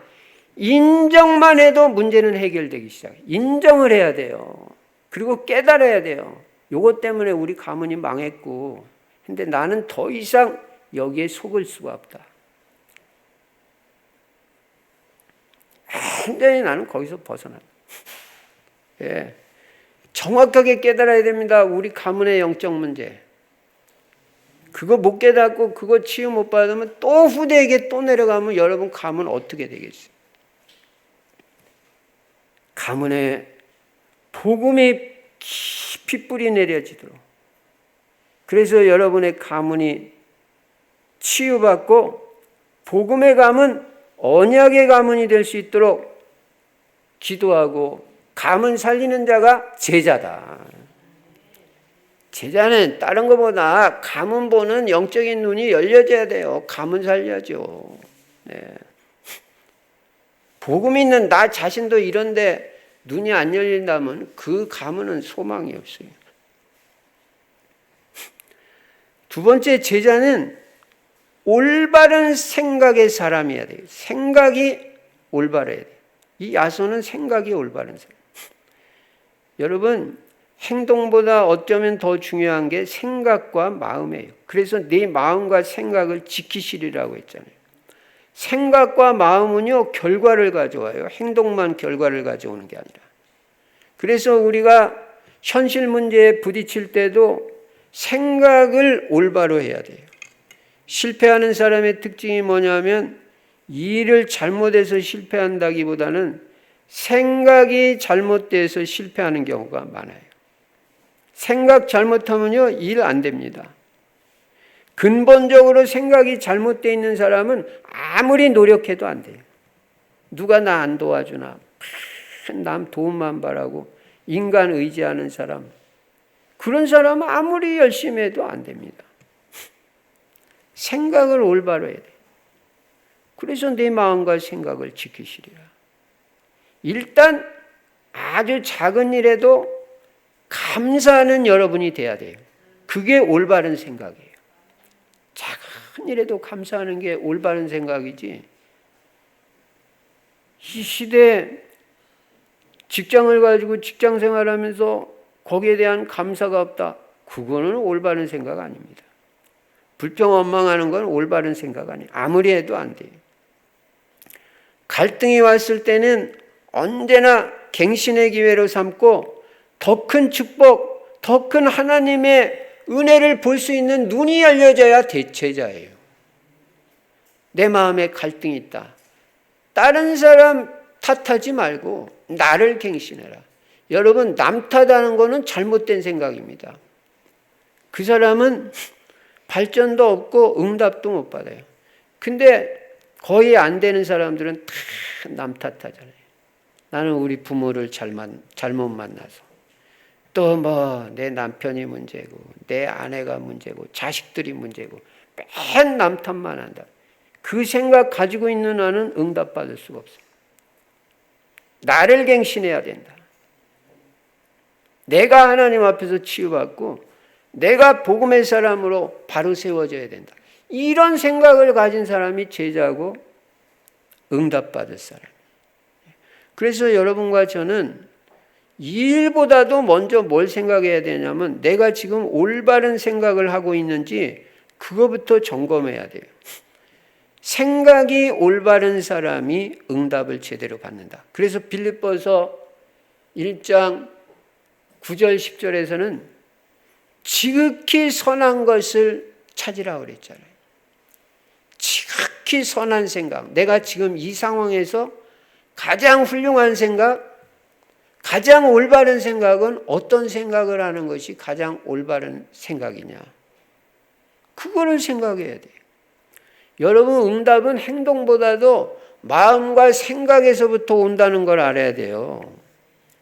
인정만 해도 문제는 해결되기 시작해요. 인정을 해야 돼요. 그리고 깨달아야 돼요. 요것 때문에 우리 가문이 망했고, 근데 나는 더 이상 여기에 속을 수가 없다. 완전히 나는 거기서 벗어난다. 예. 정확하게 깨달아야 됩니다. 우리 가문의 영적 문제. 그거 못 깨닫고 그거 치유 못 받으면 또 후대에게 또 내려가면 여러분 가문 어떻게 되겠어요? 가문에 복음이 깊이 뿌리 내려지도록. 그래서 여러분의 가문이 치유받고 복음의 가문, 언약의 가문이 될 수 있도록 기도하고 가문 살리는 자가 제자다. 제자는 다른 것보다 가문 보는 영적인 눈이 열려져야 돼요. 가문 살려야죠. 네. 복음 있는 나 자신도 이런데 눈이 안 열린다면 그 가문은 소망이 없어요. 두 번째, 제자는 올바른 생각의 사람이어야 돼요. 생각이 올바라야 돼요. 이 야손은 생각이 올바른 사람. 여러분, 행동보다 어쩌면 더 중요한 게 생각과 마음이에요. 그래서 내 마음과 생각을 지키시리라고 했잖아요. 생각과 마음은요, 결과를 가져와요. 행동만 결과를 가져오는 게 아니라. 그래서 우리가 현실 문제에 부딪힐 때도 생각을 올바로 해야 돼요. 실패하는 사람의 특징이 뭐냐면 일을 잘못해서 실패한다기보다는 생각이 잘못돼서 실패하는 경우가 많아요. 생각 잘못하면요, 일 안 됩니다. 근본적으로 생각이 잘못되어 있는 사람은 아무리 노력해도 안 돼요. 누가 나 안 도와주나, 남 도움만 바라고 인간 의지하는 사람, 그런 사람은 아무리 열심히 해도 안 됩니다. 생각을 올바로 해야 돼요. 그래서 내 마음과 생각을 지키시리라. 일단 아주 작은 일에도 감사하는 여러분이 돼야 돼요. 그게 올바른 생각이에요. 작은 일에도 감사하는 게 올바른 생각이지. 이 시대에 직장을 가지고 직장 생활하면서 거기에 대한 감사가 없다. 그거는 올바른 생각 아닙니다. 불평 원망하는 건 올바른 생각 아니에요. 아무리 해도 안 돼요. 갈등이 왔을 때는 언제나 갱신의 기회로 삼고 더 큰 축복, 더 큰 하나님의 은혜를 볼 수 있는 눈이 열려져야 대체자예요. 내 마음에 갈등이 있다. 다른 사람 탓하지 말고 나를 갱신해라. 여러분, 남 탓하는 거는 잘못된 생각입니다. 그 사람은 발전도 없고 응답도 못 받아요. 근데 거의 안 되는 사람들은 다 남 탓하잖아요. 나는 우리 부모를 잘못 만나서, 또 뭐 내 남편이 문제고 내 아내가 문제고 자식들이 문제고 맨 남 탓만 한다. 그 생각 가지고 있는 나는 응답받을 수가 없어요. 나를 갱신해야 된다. 내가 하나님 앞에서 치유받고 내가 복음의 사람으로 바로 세워져야 된다. 이런 생각을 가진 사람이 제자고 응답받을 사람. 그래서 여러분과 저는 이 일보다도 먼저 뭘 생각해야 되냐면 내가 지금 올바른 생각을 하고 있는지 그거부터 점검해야 돼요. 생각이 올바른 사람이 응답을 제대로 받는다. 그래서 빌립보서 1장 9절 10절에서는 지극히 선한 것을 찾으라 그랬잖아요. 지극히 선한 생각. 내가 지금 이 상황에서 가장 훌륭한 생각, 가장 올바른 생각은 어떤 생각을 하는 것이 가장 올바른 생각이냐. 그거를 생각해야 돼요. 여러분, 응답은 행동보다도 마음과 생각에서부터 온다는 걸 알아야 돼요.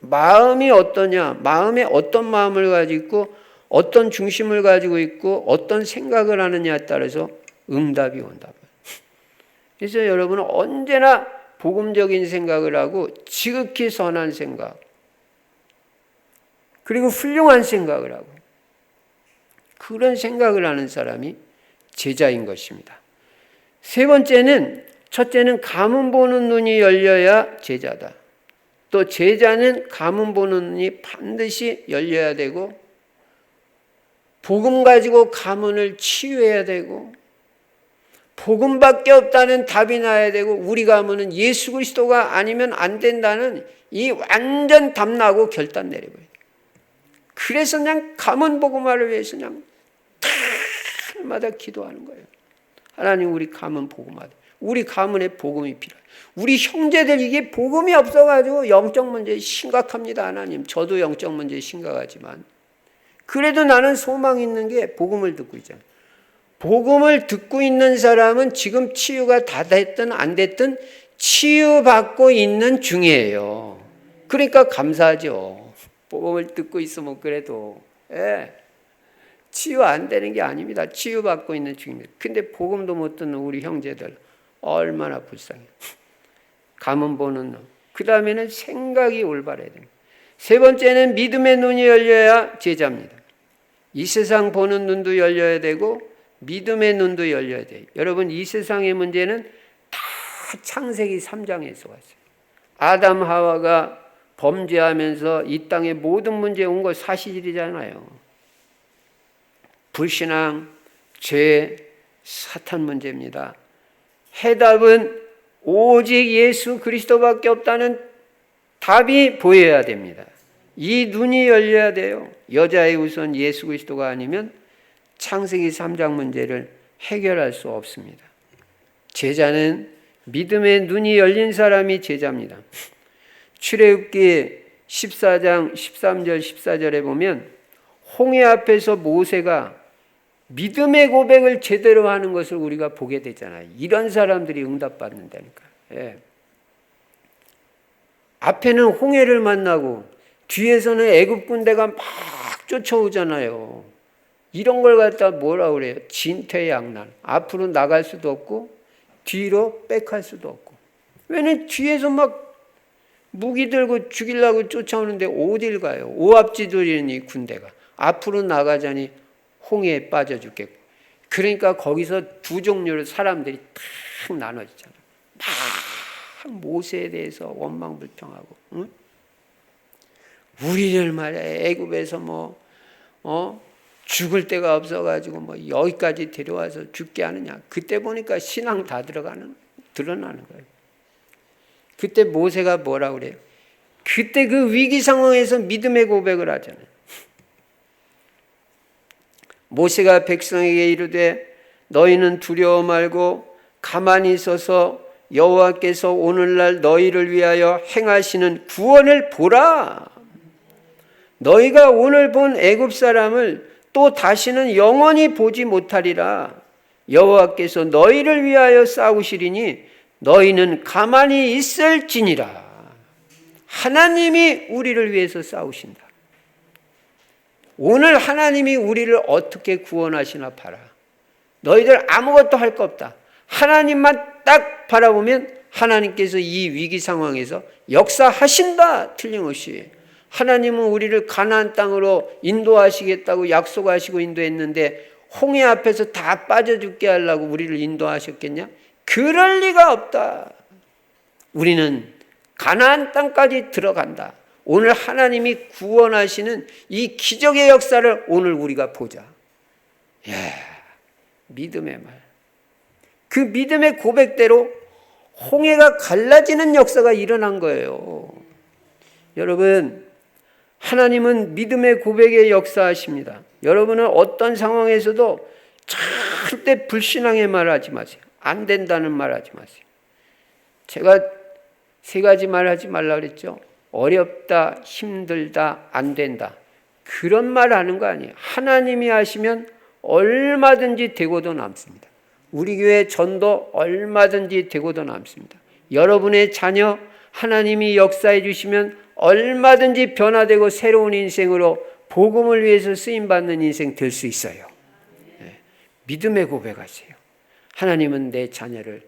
마음이 어떠냐, 마음에 어떤 마음을 가지고 있고 어떤 중심을 가지고 있고 어떤 생각을 하느냐에 따라서 응답이 온다. 그래서 여러분은 언제나 복음적인 생각을 하고 지극히 선한 생각, 그리고 훌륭한 생각을 하고 그런 생각을 하는 사람이 제자인 것입니다. 세 번째는, 첫째는 가문 보는 눈이 열려야 제자다. 또 제자는 가문 보는 눈이 반드시 열려야 되고 복음 가지고 가문을 치유해야 되고 복음밖에 없다는 답이 나야 되고 우리 가문은 예수 그리스도가 아니면 안 된다는 이 완전 답나고 결단 내려버려요. 그래서 그냥 가문 복음화를 위해서 그냥 날마다 기도하는 거예요. 하나님, 우리 가문 복음화, 우리 가문에 복음이 필요해요. 우리 형제들 이게 복음이 없어가지고 영적 문제 심각합니다. 하나님, 저도 영적 문제 심각하지만 그래도 나는 소망 있는 게 복음을 듣고 있잖아요. 복음을 듣고 있는 사람은 지금 치유가 다 됐든 안 됐든 치유받고 있는 중이에요. 그러니까 감사하죠. 복음을 듣고 있으면 그래도 치유 안 되는 게 아닙니다. 치유받고 있는 중입니다. 근데 복음도 못 듣는 우리 형제들 얼마나 불쌍해요. 가문 보는 눈. 그 다음에는 생각이 올바라야 됩니다. 세 번째는 믿음의 눈이 열려야 제자입니다. 이 세상 보는 눈도 열려야 되고 믿음의 눈도 열려야 돼요. 여러분, 이 세상의 문제는 다 창세기 3장에서 왔어요. 아담 하와가 범죄하면서 이 땅에 모든 문제 온 거 사실이잖아요. 불신앙, 죄, 사탄 문제입니다. 해답은 오직 예수 그리스도밖에 없다는 답이 보여야 됩니다. 이 눈이 열려야 돼요. 여자의 우선 예수 그리스도가 아니면 창세기 3장 문제를 해결할 수 없습니다. 제자는 믿음의 눈이 열린 사람이 제자입니다. 출애굽기 14장 13절 14절에 보면 홍해 앞에서 모세가 믿음의 고백을 제대로 하는 것을 우리가 보게 되잖아요. 이런 사람들이 응답받는다니까. 앞에는 홍해를 만나고 뒤에서는 애굽 군대가 막 쫓아오잖아요. 이런 걸 갖다 뭐라 그래요? 진퇴양난. 앞으로 나갈 수도 없고 뒤로 백할 수도 없고. 왜냐면 뒤에서 막 무기 들고 죽이려고 쫓아오는데 어딜 가요? 오합지졸이니 군대가. 앞으로 나가자니 홍해에 빠져 죽겠고. 그러니까 거기서 두 종류로 사람들이 탁 나눠지잖아요. 막 모세에 대해서 원망불평하고, 응? 우리를 말이야 애굽에서 죽을 데가 없어가지고 여기까지 데려와서 죽게 하느냐. 그때 보니까 신앙 다 드러나는 거예요. 그때 모세가 뭐라 그래요? 그때 그 위기 상황에서 믿음의 고백을 하잖아요. 모세가 백성에게 이르되 너희는 두려워 말고 가만히 있어서 여호와께서 오늘날 너희를 위하여 행하시는 구원을 보라. 너희가 오늘 본 애굽 사람을 또 다시는 영원히 보지 못하리라. 여호와께서 너희를 위하여 싸우시리니 너희는 가만히 있을지니라. 하나님이 우리를 위해서 싸우신다. 오늘 하나님이 우리를 어떻게 구원하시나 봐라. 너희들 아무것도 할 거 없다. 하나님만 딱 바라보면 하나님께서 이 위기 상황에서 역사하신다. 틀림없이. 하나님은 우리를 가나안 땅으로 인도하시겠다고 약속하시고 인도했는데 홍해 앞에서 다 빠져 죽게 하려고 우리를 인도하셨겠냐? 그럴 리가 없다. 우리는 가나안 땅까지 들어간다. 오늘 하나님이 구원하시는 이 기적의 역사를 오늘 우리가 보자. 믿음의 말. 그 믿음의 고백대로 홍해가 갈라지는 역사가 일어난 거예요. 여러분, 하나님은 믿음의 고백에 역사하십니다. 여러분은 어떤 상황에서도 절대 불신앙의 말 하지 마세요. 안 된다는 말 하지 마세요. 제가 3가지 말 하지 말라 그랬죠. 어렵다, 힘들다, 안 된다. 그런 말 하는 거 아니에요. 하나님이 하시면 얼마든지 되고도 남습니다. 우리 교회 전도 얼마든지 되고도 남습니다. 여러분의 자녀 하나님이 역사해 주시면 얼마든지 변화되고 새로운 인생으로 복음을 위해서 쓰임받는 인생 될 수 있어요. 믿음의 고백하세요. 하나님은 내 자녀를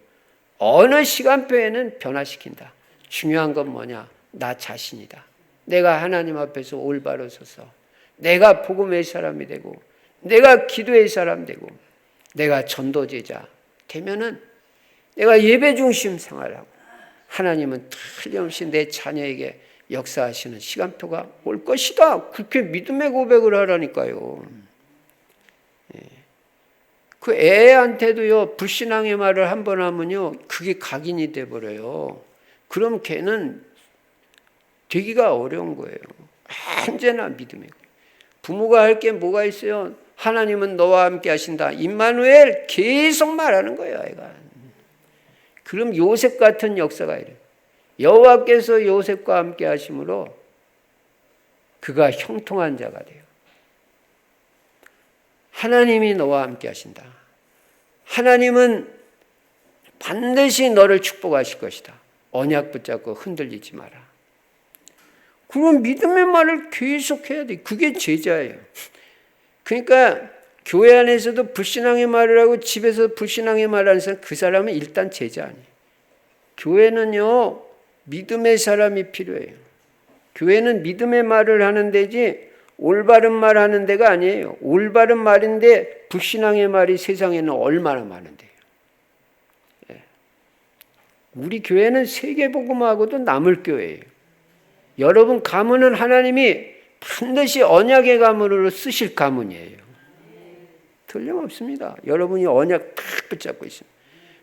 어느 시간표에는 변화시킨다. 중요한 건 뭐냐? 나 자신이다. 내가 하나님 앞에서 올바로 서서 내가 복음의 사람이 되고 내가 기도의 사람 되고 내가 전도제자 되면은 내가 예배 중심 생활하고 하나님은 틀림없이 내 자녀에게 역사하시는 시간표가 올 것이다. 그렇게 믿음의 고백을 하라니까요. 그 애한테도요, 불신앙의 말을 한 번 하면요, 그게 각인이 돼버려요. 그럼 걔는 되기가 어려운 거예요. 언제나 믿음의 고백. 부모가 할 게 뭐가 있어요? 하나님은 너와 함께 하신다. 임마누엘 계속 말하는 거예요, 애가. 그럼 요셉 같은 역사가 이래요. 여호와께서 요셉과 함께 하심으로 그가 형통한 자가 돼요. 하나님이 너와 함께 하신다. 하나님은 반드시 너를 축복하실 것이다. 언약 붙잡고 흔들리지 마라. 그런 믿음의 말을 계속 해야 돼. 그게 제자예요. 그러니까 교회 안에서도 불신앙의 말을 하고 집에서 불신앙의 말을 하는 사람, 그 사람은 일단 제자 아니에요. 교회는요, 믿음의 사람이 필요해요. 교회는 믿음의 말을 하는 데지 올바른 말 하는 데가 아니에요. 올바른 말인데 불신앙의 말이 세상에는 얼마나 많은데요. 우리 교회는 세계복음하고도 남을 교회예요. 여러분 가문은 하나님이 반드시 언약의 가문으로 쓰실 가문이에요. 틀림없습니다. 여러분이 언약 딱 붙잡고 있습니다.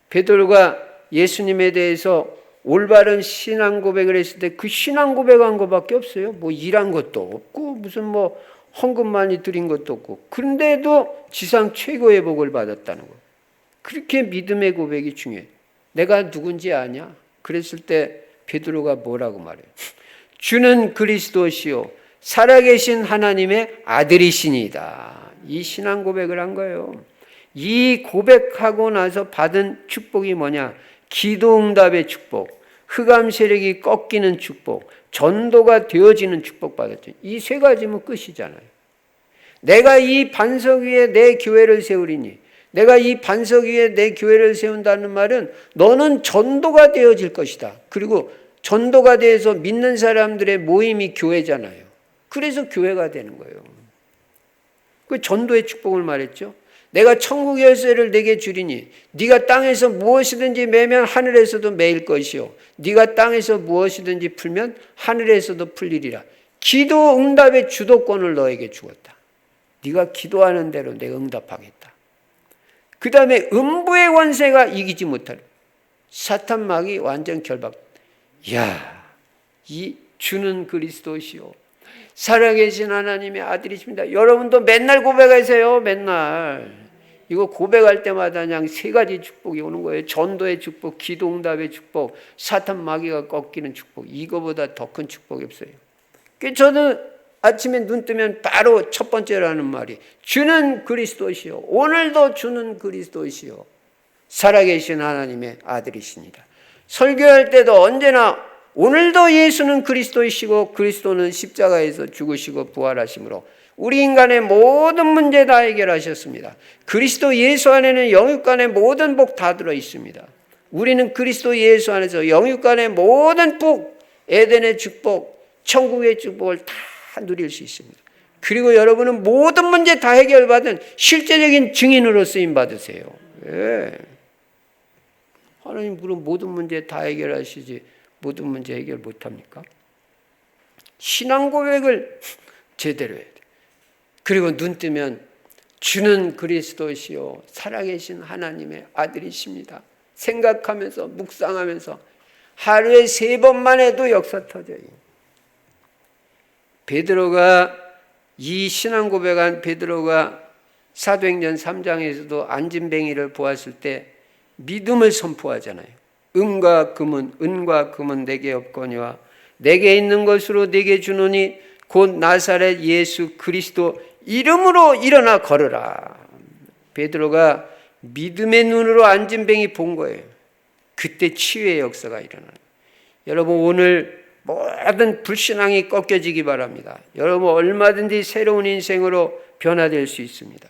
베드로가 예수님에 대해서 올바른 신앙 고백을 했을 때 그 신앙 고백한 것밖에 없어요. 뭐 일한 것도 없고 무슨 뭐 헌금 많이 드린 것도 없고 그런데도 지상 최고의 복을 받았다는 거. 그렇게 믿음의 고백이 중요해요. 내가 누군지 아냐? 그랬을 때 베드로가 뭐라고 말해요? 주는 그리스도시요 살아계신 하나님의 아들이시니다. 이 신앙 고백을 한 거예요. 이 고백하고 나서 받은 축복이 뭐냐? 기도 응답의 축복, 흑암 세력이 꺾이는 축복, 전도가 되어지는 축복 받았죠. 이 3가지면 끝이잖아요. 내가 이 반석 위에 내 교회를 세우리니, 내가 이 반석 위에 내 교회를 세운다는 말은 너는 전도가 되어질 것이다. 그리고 전도가 돼서 믿는 사람들의 모임이 교회잖아요. 그래서 교회가 되는 거예요. 그 전도의 축복을 말했죠. 내가 천국 열쇠를 내게 주리니 네가 땅에서 무엇이든지 매면 하늘에서도 매일 것이요 네가 땅에서 무엇이든지 풀면 하늘에서도 풀리리라. 기도 응답의 주도권을 너에게 주었다. 네가 기도하는 대로 내가 응답하겠다. 그 다음에 음부의 권세가 이기지 못할 사탄 마귀 완전 결박. 야, 이 주는 그리스도시요 살아계신 하나님의 아들이십니다. 여러분도 맨날 고백하세요. 맨날. 이거 고백할 때마다 그냥 세 가지 축복이 오는 거예요. 전도의 축복, 기도응답의 축복, 사탄 마귀가 꺾이는 축복. 이거보다 더 큰 축복이 없어요. 저는 아침에 눈 뜨면 바로 첫 번째로 하는 말이 주는 그리스도시요 오늘도 주는 그리스도시요 살아계신 하나님의 아들이십니다. 설교할 때도 언제나 오늘도 예수는 그리스도이시고 그리스도는 십자가에서 죽으시고 부활하심으로 우리 인간의 모든 문제 다 해결하셨습니다. 그리스도 예수 안에는 영육간의 모든 복 다 들어 있습니다. 우리는 그리스도 예수 안에서 영육간의 모든 복, 에덴의 축복, 천국의 축복을 다 누릴 수 있습니다. 그리고 여러분은 모든 문제 다 해결받은 실제적인 증인으로 쓰임 받으세요. 예. 하나님 그럼 모든 문제 다 해결하시지 모든 문제 해결 못합니까? 신앙 고백을 제대로 해야 돼. 그리고 눈 뜨면 주는 그리스도시요 살아계신 하나님의 아들이십니다. 생각하면서 묵상하면서 하루에 3번만 해도 역사 터져요. 베드로가 이 신앙 고백한 베드로가 사도행전 3장에서도 안진뱅이를 보았을 때 믿음을 선포하잖아요. 은과 금은 내게 없거니와 내게 있는 것으로 내게 주노니 곧 나사렛 예수 그리스도 이름으로 일어나 걸으라. 베드로가 믿음의 눈으로 안진뱅이 본 거예요. 그때 치유의 역사가 일어나요. 여러분 오늘 모든 불신앙이 꺾여지기 바랍니다. 여러분 얼마든지 새로운 인생으로 변화될 수 있습니다.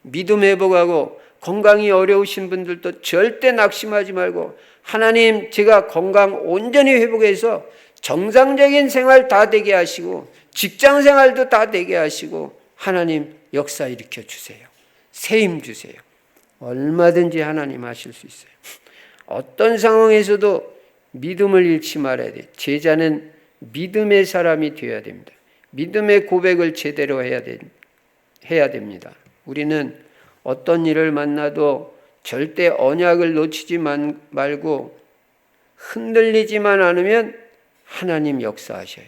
믿음 회복하고 건강이 어려우신 분들도 절대 낙심하지 말고 하나님 제가 건강 온전히 회복해서 정상적인 생활 다 되게 하시고 직장 생활도 다 되게 하시고 하나님 역사 일으켜 주세요. 새 힘 주세요. 얼마든지 하나님 하실 수 있어요. 어떤 상황에서도 믿음을 잃지 말아야 돼요. 제자는 믿음의 사람이 되어야 됩니다. 믿음의 고백을 제대로 해야 됩니다. 우리는 어떤 일을 만나도 절대 언약을 놓치지 말고 흔들리지만 않으면 하나님 역사하셔요.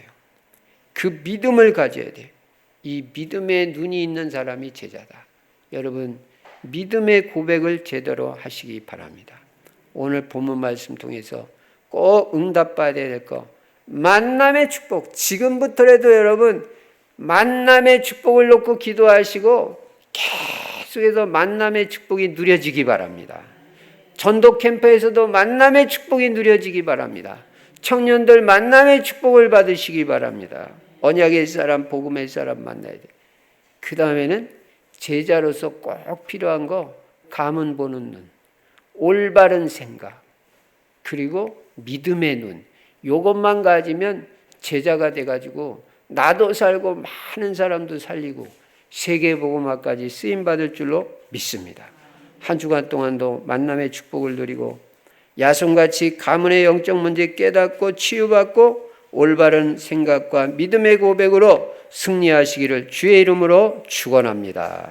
그 믿음을 가져야 돼요. 이 믿음의 눈이 있는 사람이 제자다. 여러분 믿음의 고백을 제대로 하시기 바랍니다. 오늘 본문 말씀 통해서 꼭 응답받아야 될 거 만남의 축복. 지금부터라도 여러분 만남의 축복을 놓고 기도하시고 계속해서 만남의 축복이 누려지기 바랍니다. 전도 캠프에서도 만남의 축복이 누려지기 바랍니다. 청년들 만남의 축복을 받으시기 바랍니다. 언약의 사람, 복음의 사람 만나야 돼요. 그 다음에는 제자로서 꼭 필요한 거 가문 보는 눈, 올바른 생각, 그리고 믿음의 눈. 이것만 가지면 제자가 돼가지고 나도 살고 많은 사람도 살리고 세계복음화까지 쓰임받을 줄로 믿습니다. 한 주간 동안도 만남의 축복을 누리고 야손같이 가문의 영적 문제 깨닫고 치유받고 올바른 생각과 믿음의 고백으로 승리하시기를 주의 이름으로 축원합니다.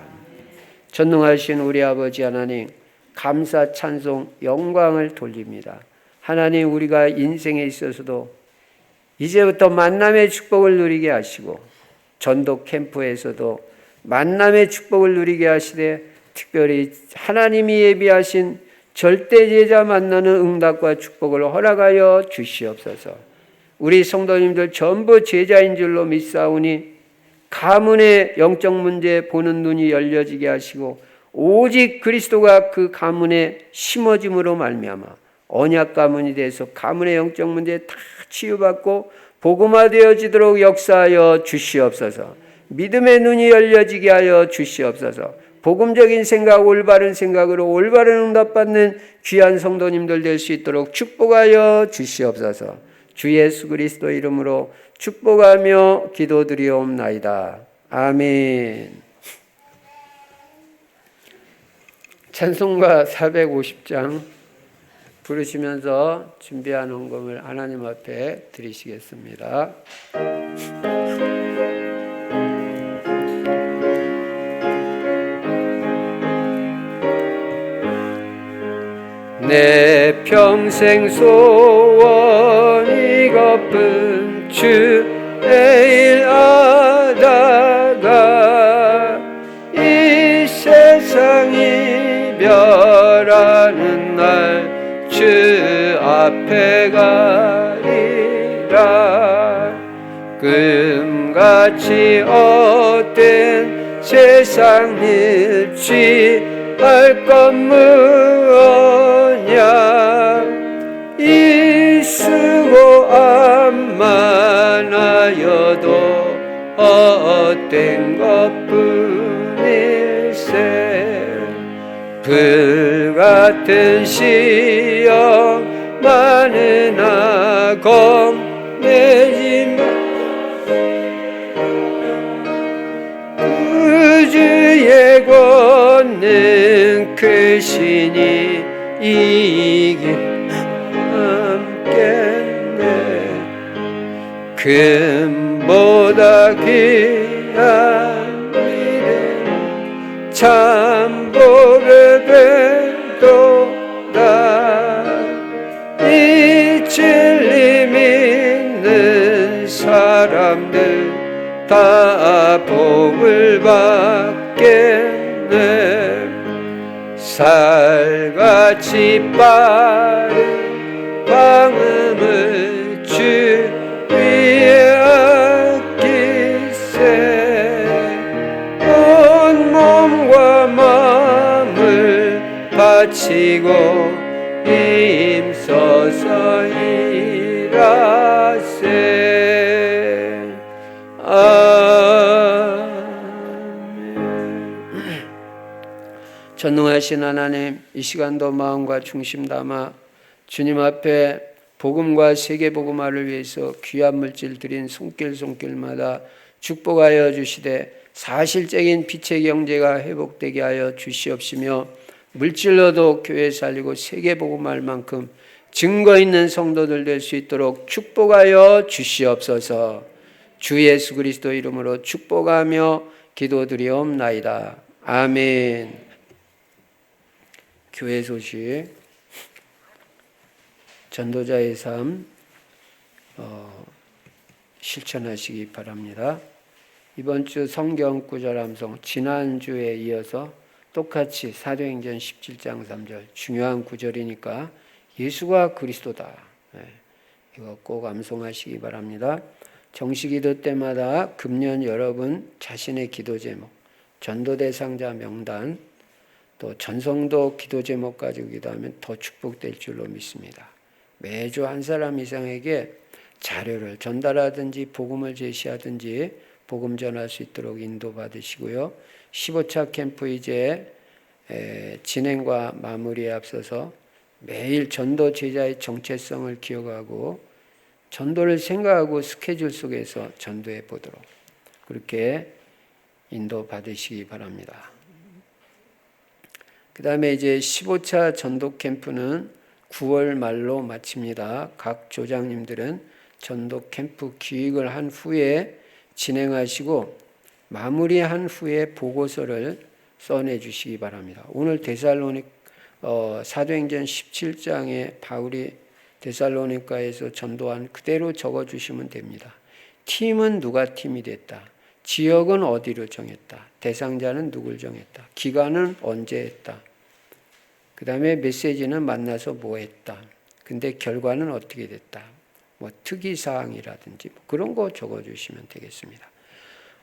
전능하신 우리 아버지 하나님 감사 찬송 영광을 돌립니다. 하나님 우리가 인생에 있어서도 이제부터 만남의 축복을 누리게 하시고 전도 캠프에서도 만남의 축복을 누리게 하시되 특별히 하나님이 예비하신 절대 제자 만나는 응답과 축복을 허락하여 주시옵소서. 우리 성도님들 전부 제자인 줄로 믿사오니 가문의 영적 문제 보는 눈이 열려지게 하시고 오직 그리스도가 그 가문에 심어짐으로 말미암아 언약 가문이 돼서 가문의 영적 문제 다 치유받고 복음화되어지도록 역사하여 주시옵소서. 믿음의 눈이 열려지게 하여 주시옵소서. 복음적인 생각, 올바른 생각으로 올바른 응답받는 귀한 성도님들 될 수 있도록 축복하여 주시옵소서. 주 예수 그리스도 이름으로 축복하며 기도드리옵나이다. 아멘. 찬송가 450장 부르시면서 준비한 헌금을 하나님 앞에 드리시겠습니다. 내 평생 소원이 즐거운 주의 일 하다가 이 세상 이별하는 날 주 앞에 가리라. 금같이 헛된 세상 일 취할 것 무엇냐. 이 수고함만 하여도 헛된 것뿐일세. 불같은 시험 많으나 겁내지 마. 주의 권능 크시니 이길 함께네. 금보다 귀한 믿음 참 복을 뵙도다. 이 진리 믿는 사람들 다 복을 받겠네. 살같이 빠른 방음을 주 위에 아끼세. 온 몸과 마음을 바치고 힘써서 일하세. 아멘. 전능하신 하나님, 이 시간도 마음과 중심 담아 주님 앞에 복음과 세계복음화를 위해서 귀한 물질 드린 손길마다 축복하여 주시되 사실적인 빛의 경제가 회복되게 하여 주시옵시며, 물질로도 교회 살리고 세계복음할 만큼 증거 있는 성도들 될 수 있도록 축복하여 주시옵소서. 주 예수 그리스도 이름으로 축복하며 기도드리옵나이다. 아멘. 교회 소식, 전도자의 삶 실천하시기 바랍니다. 이번 주 성경 구절 암송, 지난주에 이어서 똑같이 사도행전 17장 3절 중요한 구절이니까 예수가 그리스도다. 이거 꼭 암송하시기 바랍니다. 정시기도 때마다 금년 여러분 자신의 기도 제목, 전도 대상자 명단, 또 전성도 기도 제목 가지고 기도하면 더 축복될 줄로 믿습니다. 매주 한 사람 이상에게 자료를 전달하든지 복음을 제시하든지 복음 전할 수 있도록 인도받으시고요. 15차 캠프 이제 진행과 마무리에 앞서서 매일 전도 제자의 정체성을 기억하고 전도를 생각하고 스케줄 속에서 전도해 보도록 그렇게 인도받으시기 바랍니다. 그 다음에 이제 15차 전도 캠프는 9월 말로 마칩니다. 각 조장님들은 전도 캠프 기획을 한 후에 진행하시고 마무리한 후에 보고서를 써내 주시기 바랍니다. 오늘 사도행전 17장에 바울이 데살로니가에서 전도한 그대로 적어주시면 됩니다. 팀은 누가 팀이 됐다. 지역은 어디로 정했다. 대상자는 누굴 정했다. 기간은 언제 했다. 그 다음에 메시지는 만나서 뭐 했다. 근데 결과는 어떻게 됐다. 뭐 특이사항이라든지 그런 거 적어주시면 되겠습니다.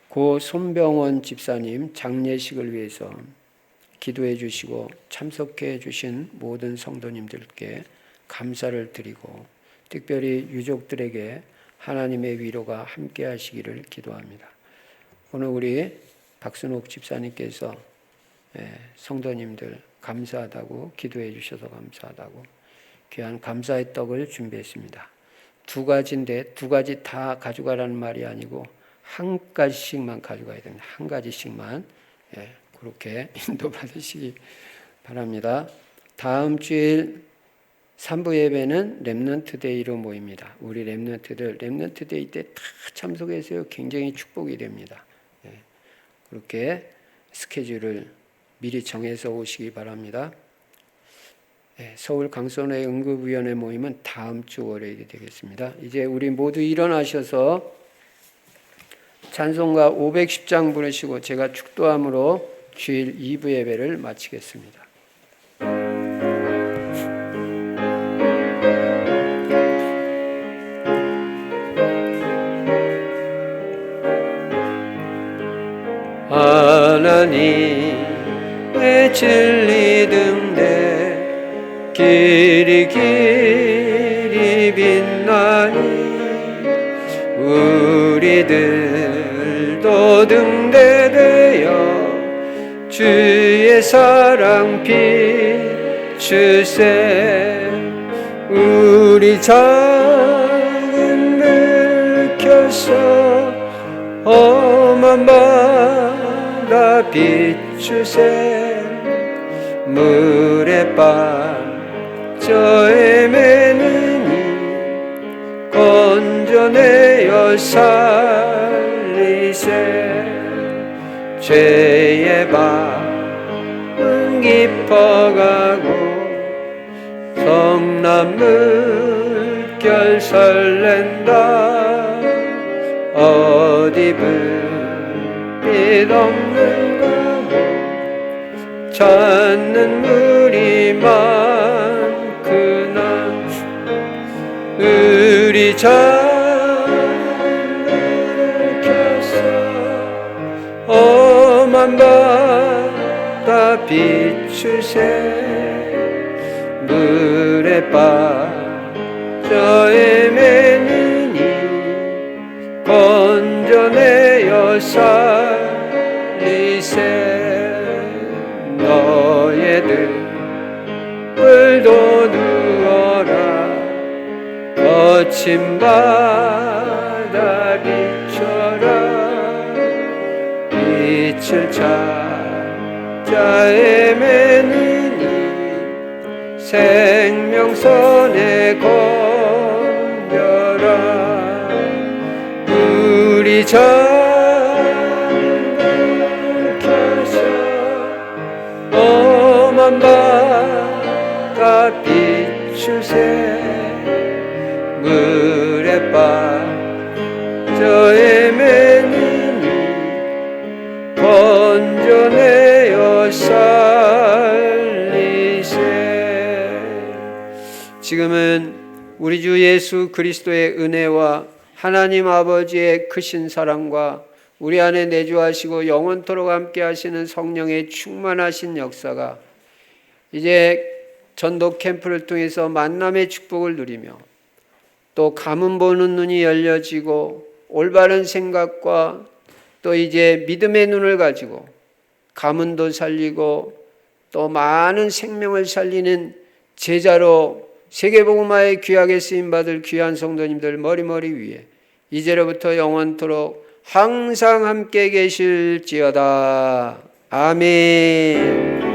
고 손병원 집사님 장례식을 위해서 기도해 주시고 참석해 주신 모든 성도님들께 감사를 드리고 특별히 유족들에게 하나님의 위로가 함께 하시기를 기도합니다. 오늘 우리 박순옥 집사님께서 성도님들 감사하다고 기도해 주셔서 감사하다고 귀한 감사의 떡을 준비했습니다. 두 가지인데 두 가지 다 가져가라는 말이 아니고 한 가지씩만 가져가야 됩니다. 한 가지씩만 그렇게 인도받으시기 바랍니다. 다음 주일 3부 예배는 렘넌트 데이로 모입니다. 우리 렘넌트들 렘넌트 데이 때 다 참석해서요. 굉장히 축복이 됩니다. 그렇게 스케줄을 미리 정해서 오시기 바랍니다. 서울 강선회 응급위원회 모임은 다음 주 월요일이 되겠습니다. 이제 우리 모두 일어나셔서 찬송가 510장 부르시고 제가 축도함으로 주일 2부 예배를 마치겠습니다. 하나님의 진리 등대 길이 빛나니 우리들도 등대되어 주의 사랑 비추세. 우리 작은 별 켜서 험한 바다 비추세. 물에 빠져 헤매느니 건져내어 살리세. 죄의 밤은 깊어가고 성난 물결 설렌다. 어디 불빛 없는가 찾는 물이 많구나. 우리 잔을 켜서 험한 바다 비추세. 물에 빠져 헤매느니 건져내어 살리세. 너의 등불도 누워라. 거친 바다 비춰라. 빛을 찾아 헤매느니 생명선에 건져라. 우리 잔을 켜서 험한 바다 비추세. 물에 빠져 헤매느니 건져내어 살리세. 지금은 우리 주 예수 그리스도의 은혜와 하나님 아버지의 크신 사랑과 우리 안에 내주하시고 영원토록 함께 하시는 성령의 충만하신 역사가 이제 전도 캠프를 통해서 만남의 축복을 누리며 또 가문 보는 눈이 열려지고 올바른 생각과 또 이제 믿음의 눈을 가지고 가문도 살리고 또 많은 생명을 살리는 제자로 세계복음화에 귀하게 쓰임받을 귀한 성도님들 머리머리 위에 이제로부터 영원토록 항상 함께 계실지어다. 아멘.